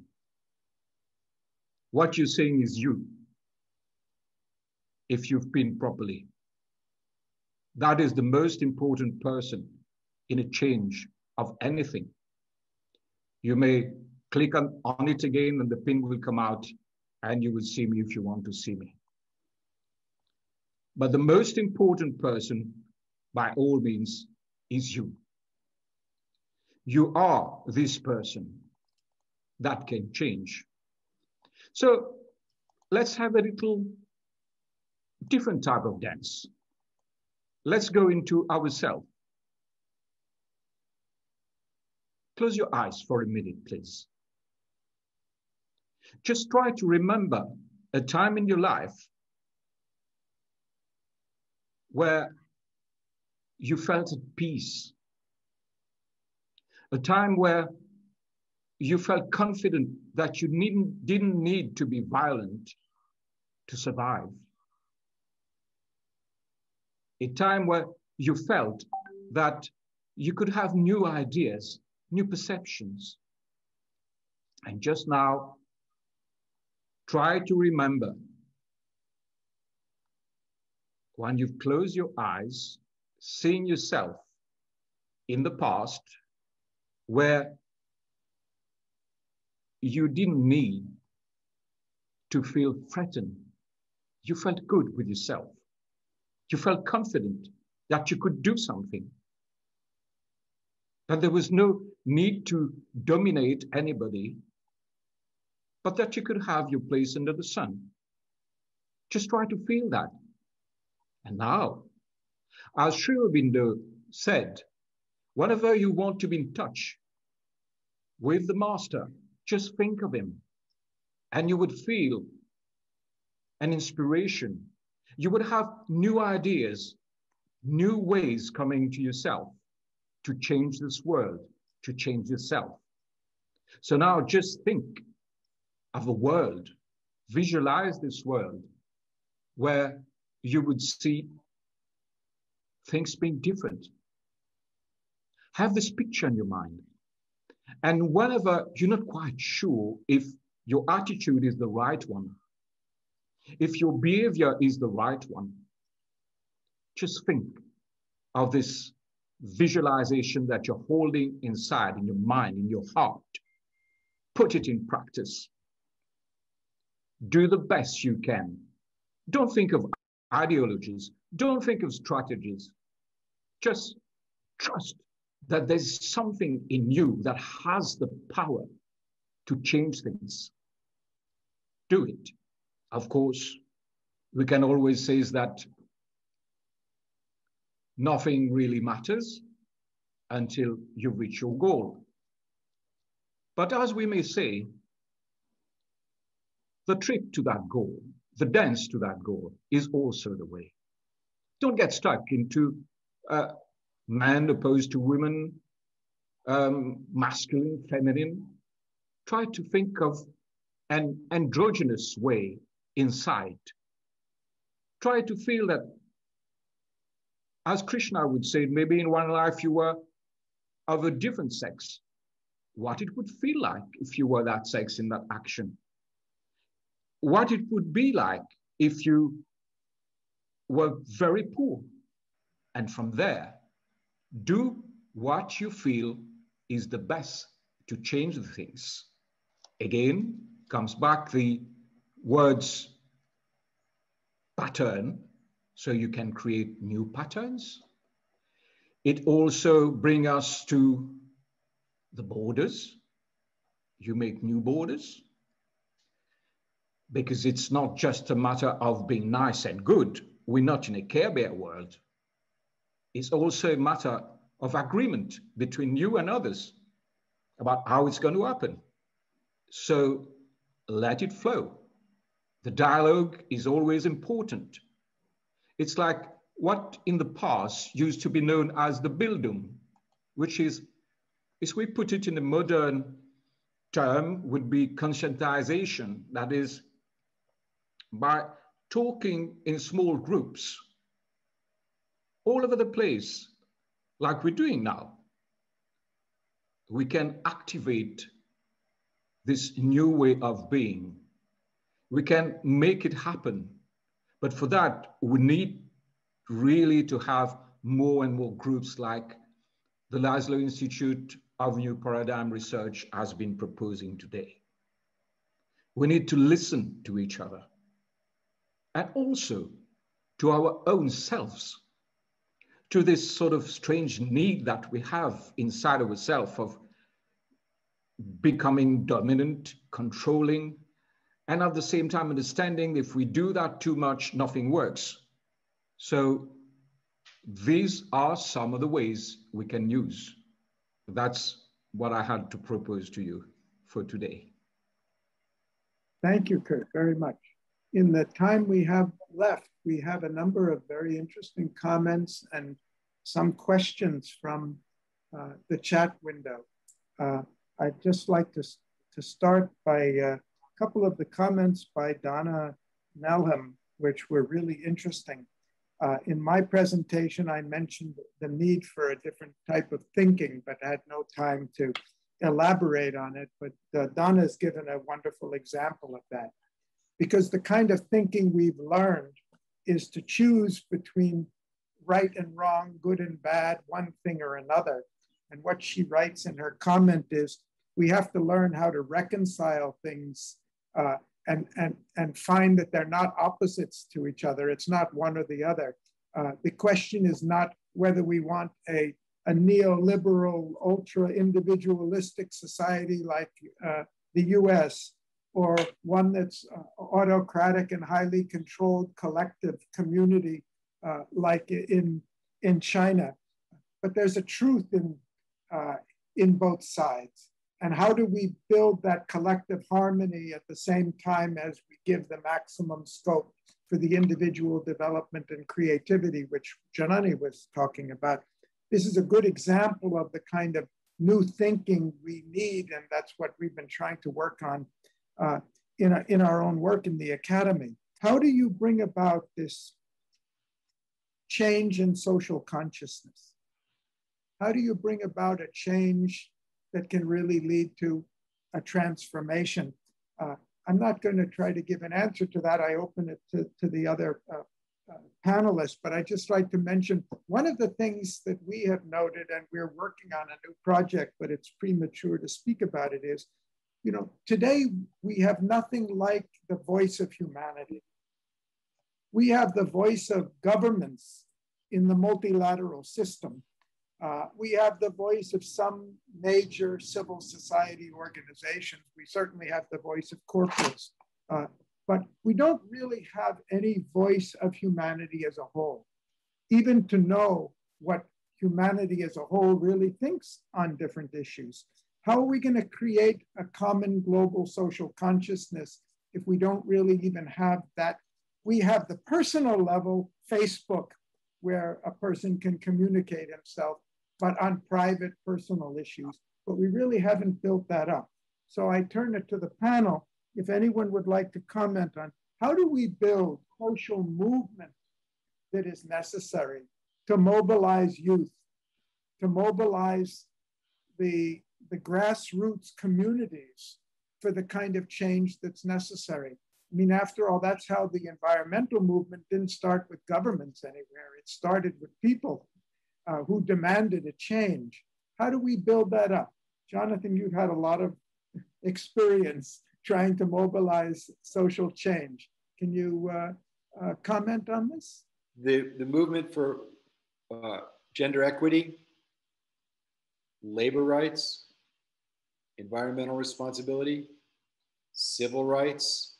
What you're saying is you, if you've pinned properly. That is the most important person in a change of anything. You may click on it again and the pin will come out and you will see me if you want to see me. But the most important person, by all means, is you. You are this person that can change. So let's have a little different type of dance. Let's go into ourselves. Close your eyes for a minute, please. Just try to remember a time in your life where you felt at peace. A time where you felt confident that you didn't need to be violent to survive. A time where you felt that you could have new ideas, new perceptions. And just now, try to remember when you've closed your eyes, seeing yourself in the past where you didn't need to feel threatened. You felt good with yourself. You felt confident that you could do something, that there was no need to dominate anybody, but that you could have your place under the sun. Just try to feel that. And now, as Sri Aurobindo said, whenever you want to be in touch with the master, just think of him and you would feel an inspiration. You would have new ideas, new ways coming to yourself to change this world, to change yourself. So now just think of a world, visualize this world where you would see things being different. Have this picture in your mind. And whenever you're not quite sure if your attitude is the right one, if your behavior is the right one, just think of this visualization that you're holding inside, in your mind, in your heart. Put it in practice. Do the best you can. Don't think of ideologies. Don't think of strategies. Just trust that there's something in you that has the power to change things. Do it. Of course, we can always say that nothing really matters until you reach your goal. But as we may say, the trip to that goal, the dance to that goal is also the way. Don't get stuck into man opposed to women, masculine, feminine. Try to think of an androgynous way inside. Try to feel that, as Krishna would say, maybe in one life you were of a different sex. What it would feel like if you were that sex in that action. What it would be like if you were very poor. And from there, do what you feel is the best to change the things. Again, comes back the words pattern, so you can create new patterns. It also brings us to the borders. You make new borders, because it's not just a matter of being nice and good. We're not in a Care Bear world. It's also a matter of agreement between you and others about how it's going to happen. So let it flow. The dialogue is always important. It's like what in the past used to be known as the Bildung, which is, if we put it in a modern term, would be conscientization. That is, by talking in small groups all over the place, like we're doing now, we can activate this new way of being. We can make it happen. But for that, we need really to have more and more groups like the Laszlo Institute of New Paradigm Research has been proposing today. We need to listen to each other and also to our own selves, to this sort of strange need that we have inside ourselves of becoming dominant, controlling, and at the same time understanding if we do that too much, nothing works. So these are some of the ways we can use. That's what I had to propose to you for today. Thank you, Kurt, very much. In the time we have left, we have a number of very interesting comments and some questions from the chat window. I'd just like to start by a couple of the comments by Donna Nelham, which were really interesting. In my presentation, I mentioned the need for a different type of thinking, but had no time to elaborate on it. But Donna's given a wonderful example of that. Because the kind of thinking we've learned is to choose between right and wrong, good and bad, one thing or another. And what she writes in her comment is, we have to learn how to reconcile things and find that they're not opposites to each other. It's not one or the other. The question is not whether we want a neoliberal, ultra-individualistic society like the US, or one that's autocratic and highly controlled collective community like in China. But there's a truth in both sides. And how do we build that collective harmony at the same time as we give the maximum scope for the individual development and creativity, which Janani was talking about? This is a good example of the kind of new thinking we need, and that's what we've been trying to work on in our own work in the academy. How do you bring about this change in social consciousness? How do you bring about a change that can really lead to a transformation? I'm not going to try to give an answer to that. I open it to the other panelists, but I'd just like to mention one of the things that we have noted, and we're working on a new project, but it's premature to speak about it, is, you know, today we have nothing like the voice of humanity. We have the voice of governments in the multilateral system. We have the voice of some major civil society organizations. We certainly have the voice of corporates, but we don't really have any voice of humanity as a whole, even to know what humanity as a whole really thinks on different issues. How are we going to create a common global social consciousness if we don't really even have that? We have the personal level, Facebook, where a person can communicate himself, but on private personal issues, but we really haven't built that up. So I turn it to the panel. If anyone would like to comment on how do we build social movement that is necessary to mobilize youth, to mobilize the grassroots communities for the kind of change that's necessary. I mean, after all, that's how the environmental movement didn't start with governments anywhere. It started with people who demanded a change. How do we build that up? Jonathan, you've had a lot of experience trying to mobilize social change. Can you comment on this? The movement for gender equity, labor rights, environmental responsibility, civil rights,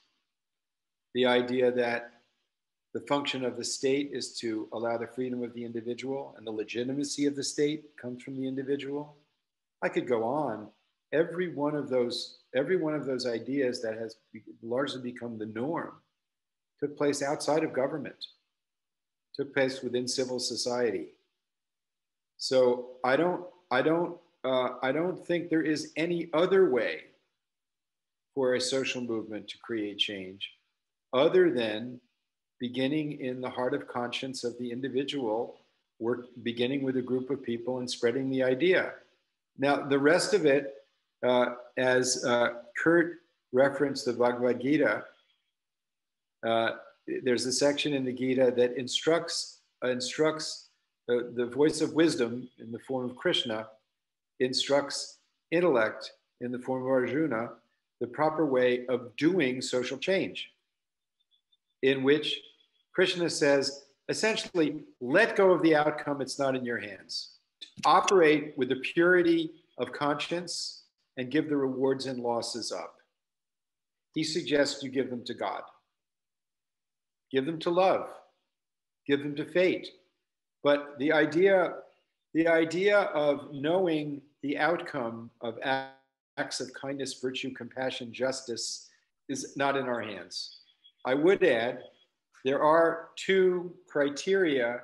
the idea that the function of the state is to allow the freedom of the individual and the legitimacy of the state comes from the individual. I could go on. Every one of those ideas that has largely become the norm took place outside of government, took place within civil society. So I don't think there is any other way for a social movement to create change other than beginning in the heart of conscience of the individual, beginning with a group of people and spreading the idea. Now, the rest of it, as Kurt referenced the Bhagavad Gita, there's a section in the Gita that instructs the voice of wisdom in the form of Krishna, instructs intellect in the form of Arjuna, the proper way of doing social change, in which Krishna says, essentially, let go of the outcome, it's not in your hands. Operate with the purity of conscience and give the rewards and losses up. He suggests you give them to God. Give them to love. Give them to fate. But the idea of knowing the outcome of acts of kindness, virtue, compassion, justice is not in our hands. I would add, there are two criteria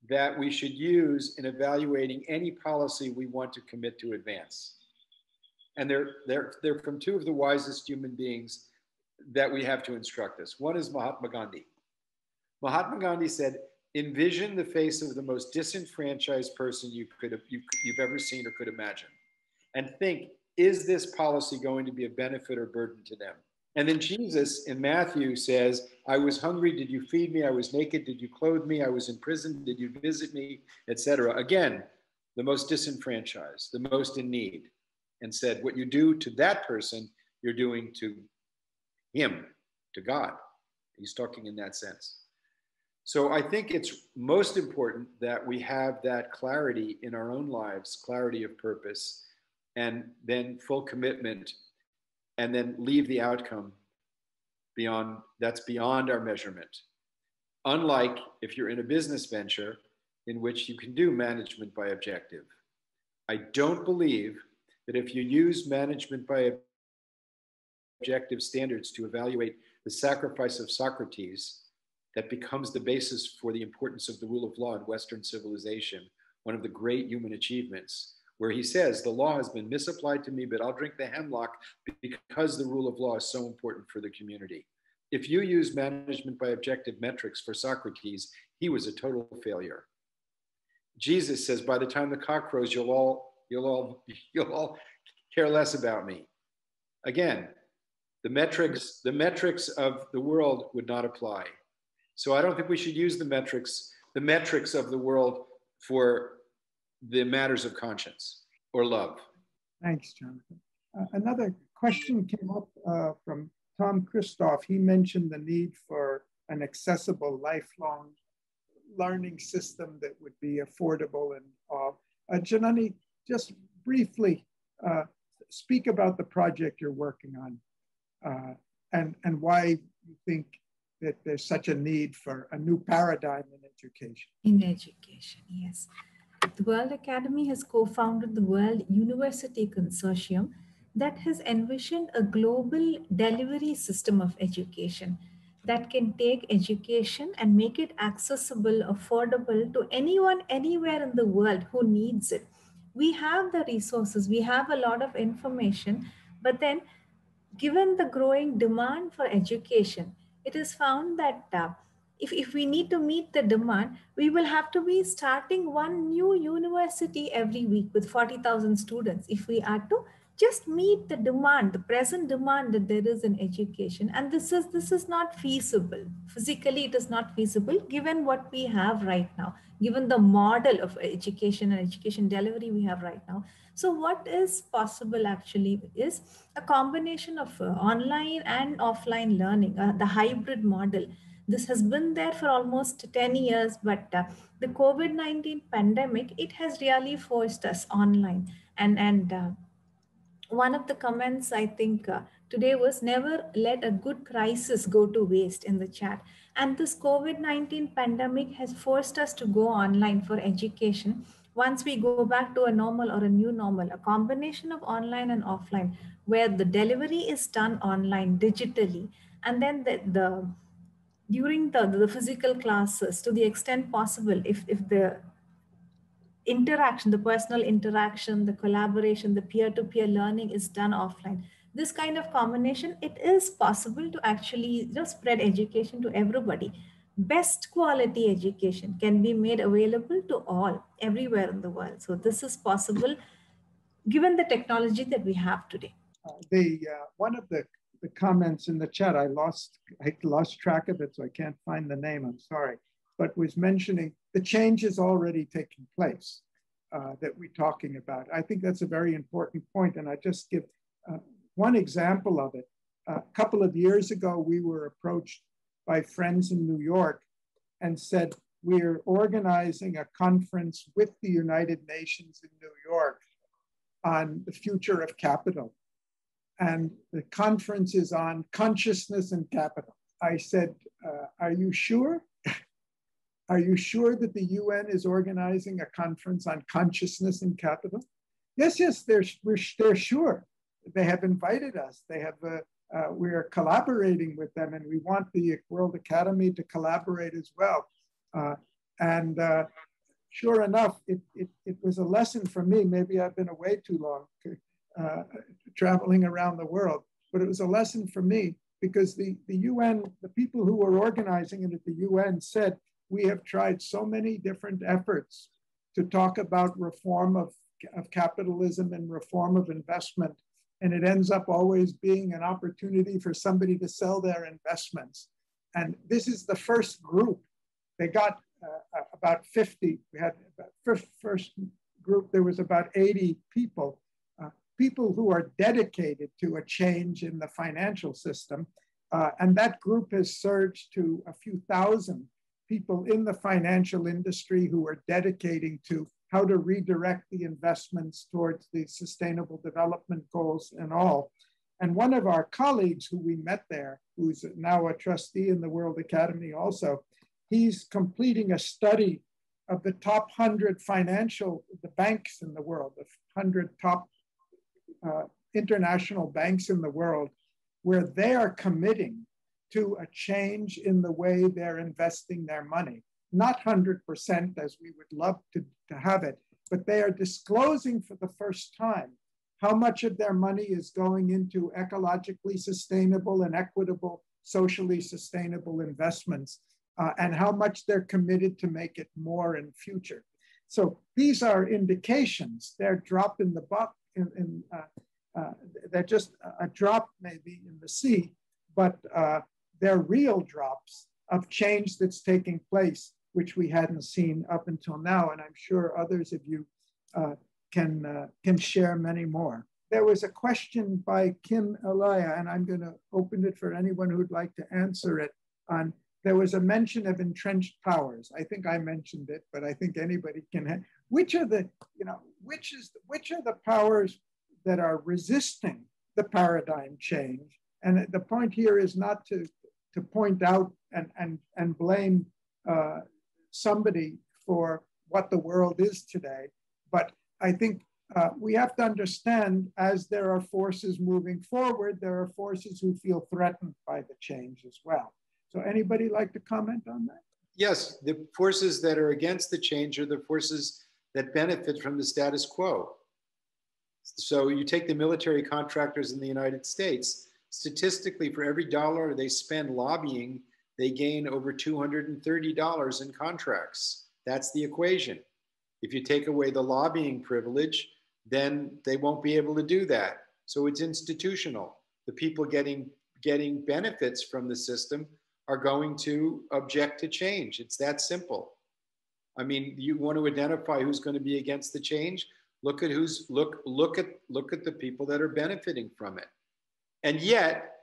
that we should use in evaluating any policy we want to commit to advance. And they're from two of the wisest human beings that we have to instruct us. One is Mahatma Gandhi. Mahatma Gandhi said, envision the face of the most disenfranchised person you've ever seen or could imagine. And think, is this policy going to be a benefit or burden to them? And then Jesus in Matthew says, I was hungry, did you feed me? I was naked, did you clothe me? I was in prison, did you visit me? Etc. Again, the most disenfranchised, the most in need. And said, what you do to that person, you're doing to him, to God. He's talking in that sense. So I think it's most important that we have that clarity in our own lives, clarity of purpose, and then full commitment, and then leave the outcome that's beyond our measurement. Unlike if you're in a business venture in which you can do management by objective. I don't believe that if you use management by objective standards to evaluate the sacrifice of Socrates, that becomes the basis for the importance of the rule of law in Western civilization, one of the great human achievements, where he says, the law has been misapplied to me, but I'll drink the hemlock because the rule of law is so important for the community. If you use management by objective metrics for Socrates, he was a total failure. Jesus says, by the time the cock crows, you'll all care less about me. Again, the metrics of the world would not apply. So I don't think we should use the metrics of the world for the matters of conscience or love. Thanks, Jonathan. Another question came up from Tom Christoph. He mentioned the need for an accessible, lifelong learning system that would be affordable and all. Janani, just briefly speak about the project you're working on and why you think that there's such a need for a new paradigm in education. In education, yes. The World Academy has co-founded the World University Consortium that has envisioned a global delivery system of education that can take education and make it accessible, affordable to anyone, anywhere in the world who needs it. We have the resources, we have a lot of information, but then given the growing demand for education, it is found that if we need to meet the demand, we will have to be starting one new university every week with 40,000 students if we are to just meet the demand, the present demand that there is in education. And this is not feasible. Physically, it is not feasible given what we have right now, given the model of education and education delivery we have right now. So what is possible actually is a combination of online and offline learning, the hybrid model. This has been there for almost 10 years, but the COVID-19 pandemic, it has really forced us online. And one of the comments I think today was, never let a good crisis go to waste, in the chat. And this COVID-19 pandemic has forced us to go online for education. Once we go back to a normal or a new normal, a combination of online and offline, where the delivery is done online digitally, and then the during the physical classes, to the extent possible, if the interaction, the personal interaction, the collaboration, the peer-to-peer learning is done offline. This kind of combination, it is possible to actually just spread education to everybody. Best quality education can be made available to all, everywhere in the world. So this is possible given the technology that we have today. One of the comments in the chat, I lost track of it, so I can't find the name, I'm sorry, but was mentioning the change is already taking place that we're talking about. I think that's a very important point, and I just give one example of it. A couple of years ago, we were approached by friends in New York and said, we're organizing a conference with the United Nations in New York on the future of capital. And the conference is on consciousness and capital. I said, are you sure? Are you sure that the UN is organizing a conference on consciousness and capital? Yes, they're sure. They have invited us. They have, we're collaborating with them, and we want the World Academy to collaborate as well. Sure enough, it was a lesson for me. Maybe I've been away too long, traveling around the world, but it was a lesson for me because the UN, the people who were organizing it at the UN said, we have tried so many different efforts to talk about reform of capitalism and reform of investment, and it ends up always being an opportunity for somebody to sell their investments. And this is the first group. They got about 50. We had first group, there was about 80 people, people who are dedicated to a change in the financial system. And that group has surged to a few thousand people in the financial industry who are dedicating to how to redirect the investments towards the sustainable development goals and all. And one of our colleagues who we met there, who's now a trustee in the World Academy also, he's completing a study of the top 100 the banks in the world, the 100 top international banks in the world, where they are committing to a change in the way they're investing their money. Not 100% as we would love to have it, but they are disclosing for the first time how much of their money is going into ecologically sustainable and equitable, socially sustainable investments, and how much they're committed to make it more in future. So these are indications. They're a drop in the bucket, they're just a drop maybe in the sea, but they're real drops of change that's taking place, which we hadn't seen up until now. And I'm sure others of you can share many more. There was a question by Kim Alaya, and I'm going to open it for anyone who'd like to answer it. There was a mention of entrenched powers. I think I mentioned it, but I think anybody can. Which are the powers that are resisting the paradigm change? And the point here is not to point out and blame somebody for what the world is today, but I think we have to understand, as there are forces moving forward, there are forces who feel threatened by the change as well. So anybody like to comment on that? Yes, the forces that are against the change are the forces that benefit from the status quo. So you take the military contractors in the United States, statistically for every dollar they spend lobbying, they gain over $230 in contracts. That's the equation. If you take away the lobbying privilege, then they won't be able to do that. So it's institutional. The people getting benefits from the system are going to object to change. It's that simple. I mean, you want to identify who's going to be against the change? Look at look at the people that are benefiting from it. And yet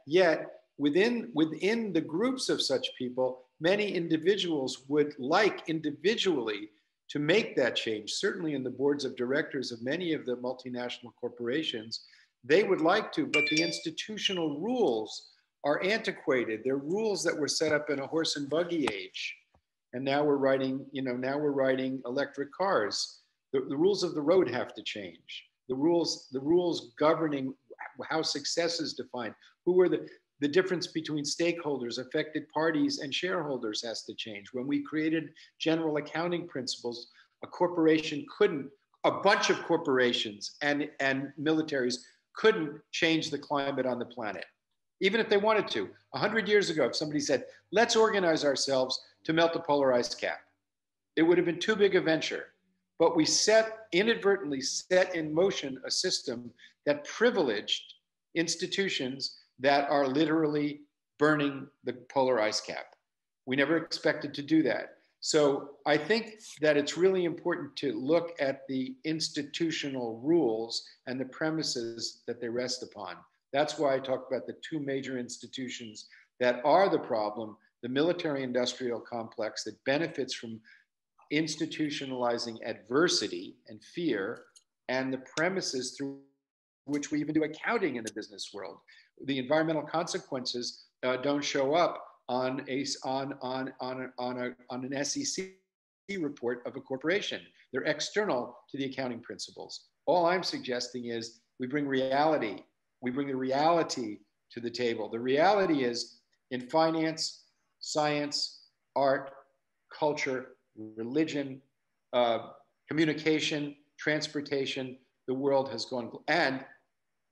within the groups of such people, many individuals would like individually to make that change. Certainly in the boards of directors of many of the multinational corporations, they would like to, but the institutional rules are antiquated. They're rules that were set up in a horse and buggy age. And now we're riding electric cars. The rules of the road have to change. The rules governing how success is defined. Who are the difference between stakeholders, affected parties, and shareholders has to change. When we created general accounting principles, a bunch of corporations and militaries couldn't change the climate on the planet, even if they wanted to. 100 years ago, if somebody said, let's organize ourselves to melt the polar ice cap, it would have been too big a venture. But we inadvertently set in motion a system that privileged institutions that are literally burning the polar ice cap. We never expected to do that. So I think that it's really important to look at the institutional rules and the premises that they rest upon. That's why I talk about the two major institutions that are the problem: the military-industrial complex that benefits from institutionalizing adversity and fear, and the premises through which we even do accounting in the business world. The environmental consequences don't show up on an SEC report of a corporation. They're external to the accounting principles. All I'm suggesting is we bring reality. We bring the reality to the table. The reality is in finance, science, art, culture, religion, communication, transportation, the world has gone, and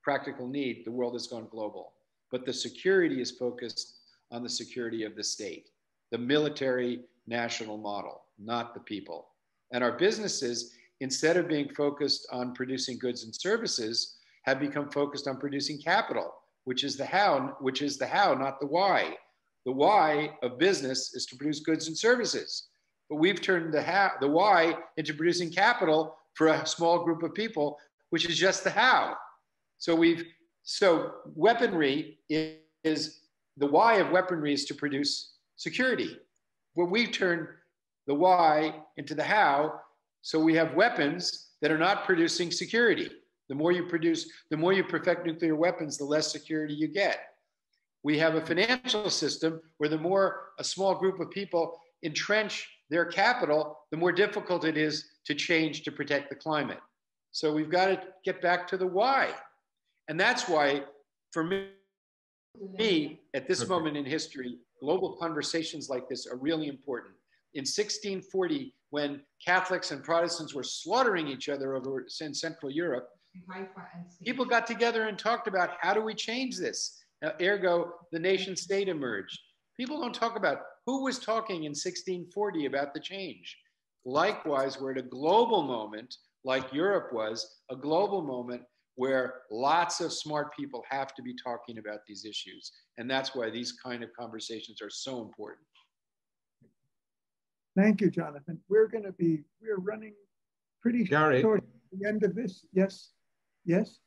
practical need, the world has gone global. But the security is focused on the security of the state, the military national model, not the people. And our businesses, instead of being focused on producing goods and services, have become focused on producing capital, which is the how, not the why. The why of business is to produce goods and services. But we've turned the why into producing capital for a small group of people, which is just the how. So weaponry is the why of weaponry is to produce security. But we've turned the why into the how, so we have weapons that are not producing security. The more you perfect nuclear weapons, the less security you get. We have a financial system where the more a small group of people entrench their capital, the more difficult it is to change to protect the climate. So we've got to get back to the why. And that's why, for me, at this moment in history, global conversations like this are really important. In 1640, when Catholics and Protestants were slaughtering each other over in Central Europe, people got together and talked about, how do we change this? Now, ergo, the nation state emerged. People don't talk about who was talking in 1640 about the change. Likewise, we're at a global moment, like Europe was, a global moment where lots of smart people have to be talking about these issues. And that's why these kind of conversations are so important. Thank you, Jonathan. We're running pretty short at the end of this. Yes? Yes?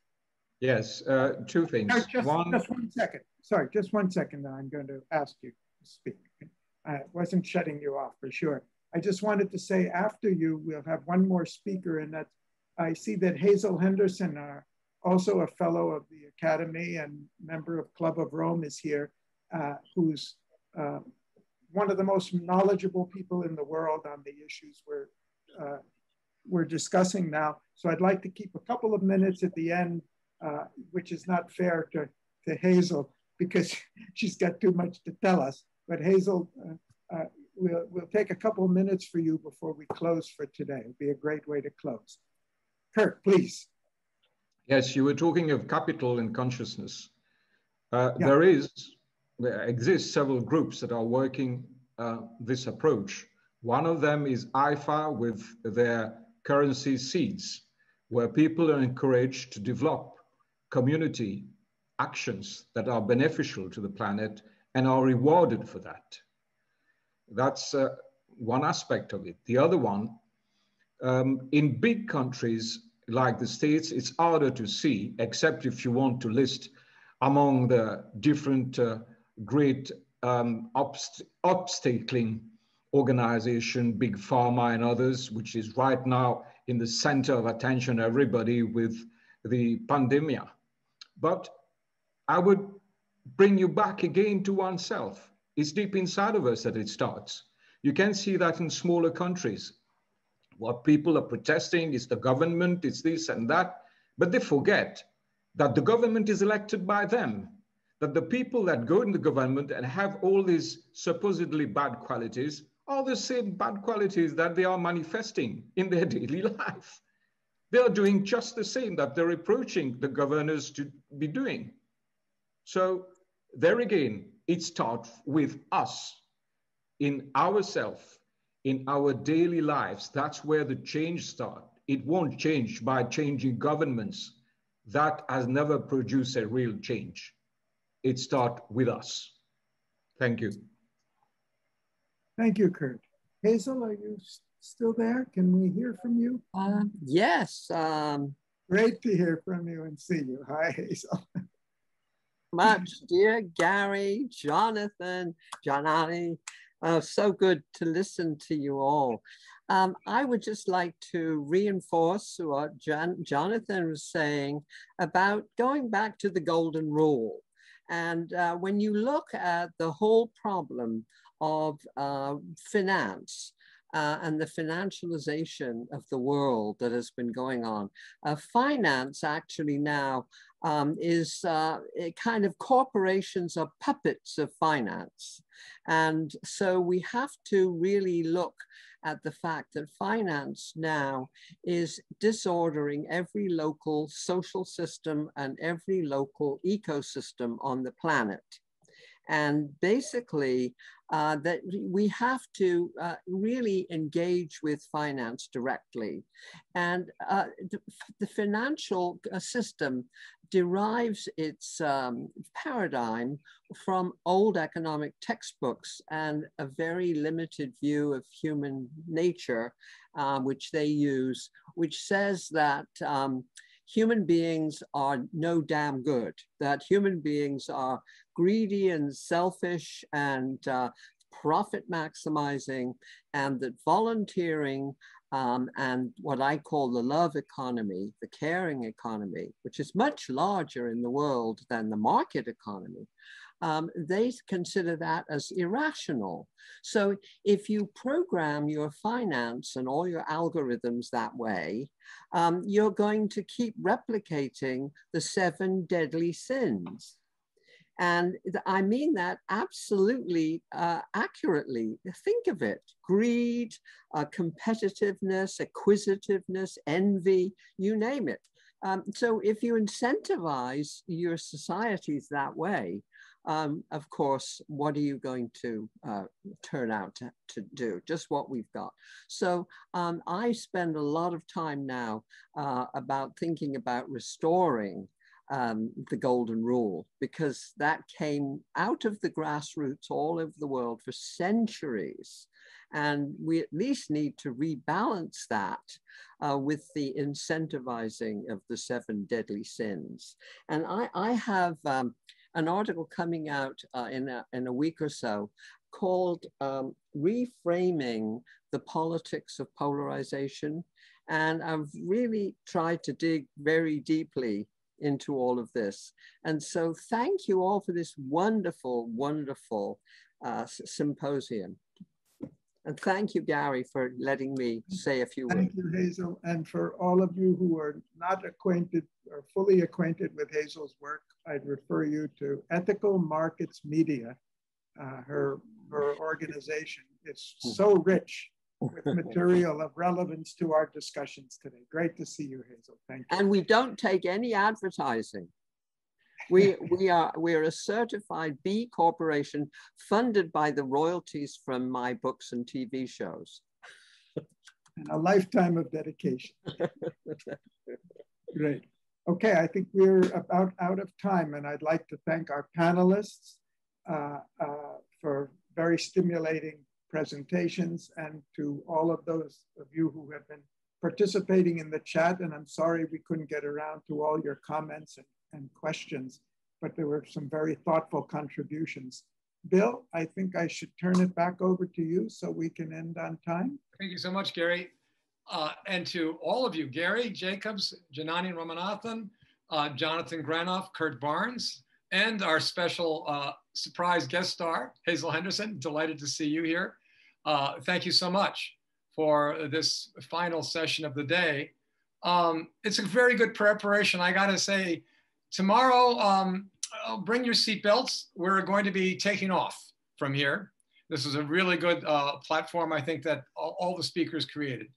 Yes, two things. Just 1 second. Sorry, just 1 second. I'm going to ask you to speak. I wasn't shutting you off for sure. I just wanted to say after you, we'll have one more speaker, and that I see that Hazel Henderson, also a fellow of the Academy and member of Club of Rome, is here, who's one of the most knowledgeable people in the world on the issues we're discussing now. So I'd like to keep a couple of minutes at the end, which is not fair to Hazel because she's got too much to tell us. But Hazel, we'll take a couple of minutes for you before we close for today. It'd be a great way to close. Kurt, please. Yes, you were talking of capital and consciousness. Yeah. There exist several groups that are working this approach. One of them is IFA with their currency seeds, where people are encouraged to develop community actions that are beneficial to the planet and are rewarded for that. That's one aspect of it. The other one, in big countries like the States, it's harder to see, except if you want to list among the different great obstacling organization, big pharma and others, which is right now in the center of attention everybody with the pandemic. But I would bring you back again to oneself. It's deep inside of us that it starts. You can see that in smaller countries. What people are protesting is the government, it's this and that, but they forget that the government is elected by them, that the people that go in the government and have all these supposedly bad qualities are the same bad qualities that they are manifesting in their daily life. They are doing just the same that they're reproaching the governors to be doing. So there again, it starts with us, in ourselves, in our daily lives. That's where the change starts. It won't change by changing governments. That has never produced a real change. It starts with us. Thank you. Thank you, Kurt. Hazel, are you still there? Can we hear from you? Yes. Great to hear from you and see you. Hi, Hazel. Much, dear Garry, Jonathan, Janani. So good to listen to you all. I would just like to reinforce what Jonathan was saying about going back to the golden rule. And when you look at the whole problem of finance and the financialization of the world that has been going on, finance actually now is kind of corporations are puppets of finance. And so we have to really look at the fact that finance now is disordering every local social system and every local ecosystem on the planet. And basically, that we have to really engage with finance directly. And the financial system derives its paradigm from old economic textbooks and a very limited view of human nature, which they use, which says that human beings are no damn good, that human beings are greedy and selfish and profit maximizing, and that volunteering and what I call the love economy, the caring economy, which is much larger in the world than the market economy, they consider that as irrational. So if you program your finance and all your algorithms that way, you're going to keep replicating the 7 deadly sins. And I mean that absolutely accurately. Think of it: greed, competitiveness, acquisitiveness, envy, you name it. So if you incentivize your societies that way, of course, what are you going to turn out to do? Just what we've got. So I spend a lot of time now about thinking about restoring the golden rule, because that came out of the grassroots all over the world for centuries. And we at least need to rebalance that with the incentivizing of the 7 deadly sins. And I have an article coming out in a week or so called Reframing the Politics of Polarization. And I've really tried to dig very deeply into all of this. And so thank you all for this wonderful, wonderful symposium. And thank you, Garry, for letting me say a few words. Thank you, Hazel. And for all of you who are not acquainted or fully acquainted with Hazel's work, I'd refer you to Ethical Markets Media, her organization. It's so rich with material of relevance to our discussions today. Great to see you, Hazel. Thank you. And we don't take any advertising. We're a certified B corporation funded by the royalties from my books and TV shows. And a lifetime of dedication. Great. Okay, I think we're about out of time, and I'd like to thank our panelists for very stimulating presentations, and to all of those of you who have been participating in the chat. And I'm sorry we couldn't get around to all your comments and questions, but there were some very thoughtful contributions. Bill, I think I should turn it back over to you so we can end on time. Thank you so much, Garry. And to all of you, Garry Jacobs, Janani Ramanathan, Jonathan Granoff, Kurt Barnes, and our special surprise guest star, Hazel Henderson. Delighted to see you here. Thank you so much for this final session of the day. It's a very good preparation. I gotta say, tomorrow, bring your seatbelts. We're going to be taking off from here. This is a really good platform, I think, that all the speakers created.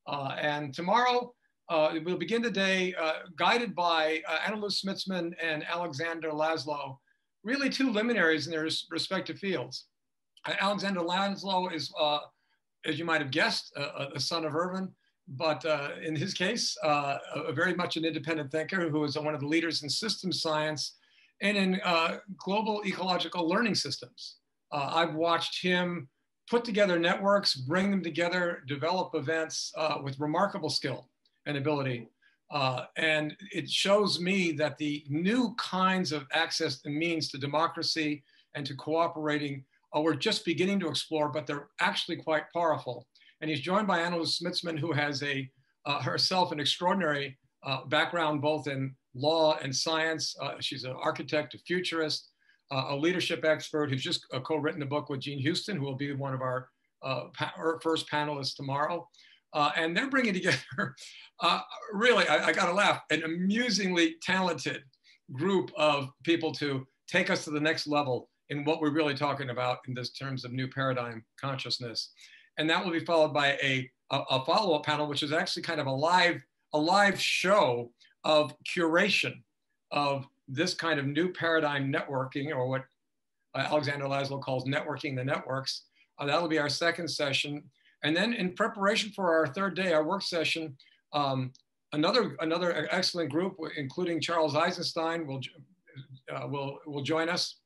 And tomorrow, we'll begin the day guided by Annalou Smitsman and Alexander Laszlo, really two luminaries in their respective fields. Alexander Laszlo is, as you might have guessed, a son of Irvin, but in his case, very much an independent thinker who is one of the leaders in systems science and in global ecological learning systems. I've watched him put together networks, bring them together, develop events with remarkable skill and ability. And it shows me that the new kinds of access and means to democracy and to cooperating we're just beginning to explore, but they're actually quite powerful. And he's joined by Annalou Smitsman, who has herself an extraordinary background both in law and science. She's an architect, a futurist, a leadership expert who's just co-written a book with Jean Houston, who will be one of our first panelists tomorrow. And they're bringing together, really, I gotta laugh, an amusingly talented group of people to take us to the next level in what we're really talking about in this terms of new paradigm consciousness. And that will be followed by a follow-up panel, which is actually kind of a live show of curation of this kind of new paradigm networking, or what Alexander Laszlo calls networking the networks. That'll be our second session. And then in preparation for our third day, our work session, another excellent group, including Charles Eisenstein, will join us.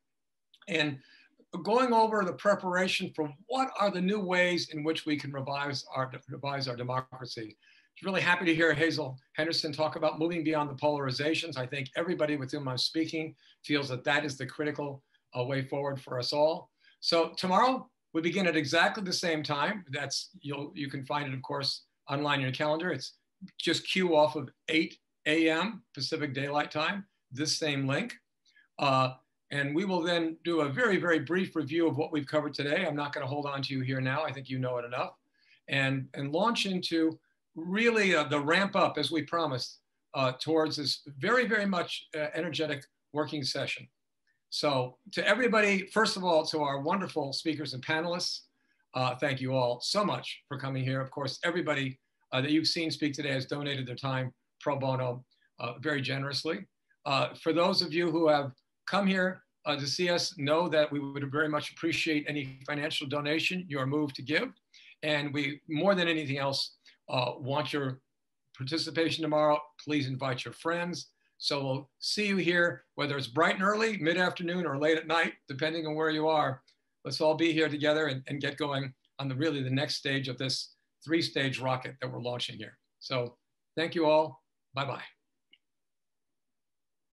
And going over the preparation for what are the new ways in which we can revise our democracy. I'm really happy to hear Hazel Henderson talk about moving beyond the polarizations. I think everybody with whom I'm speaking feels that that is the critical way forward for us all. So tomorrow we begin at exactly the same time. You can find it, of course, online in your calendar. It's just cue off of 8 a.m. Pacific Daylight Time, this same link. And we will then do a very, very brief review of what we've covered today. I'm not going to hold on to you here now. I think you know it enough. And launch into really the ramp up, as we promised, towards this very, very much energetic working session. So to everybody, first of all, to our wonderful speakers and panelists, thank you all so much for coming here. Of course, everybody that you've seen speak today has donated their time pro bono very generously. For those of you who have come here to see us, know that we would very much appreciate any financial donation you are moved to give. And we, more than anything else, want your participation tomorrow. Please invite your friends. So we'll see you here, whether it's bright and early, mid-afternoon, or late at night, depending on where you are. Let's all be here together and get going on the next stage of this 3-stage rocket that we're launching here. So thank you all. Bye-bye.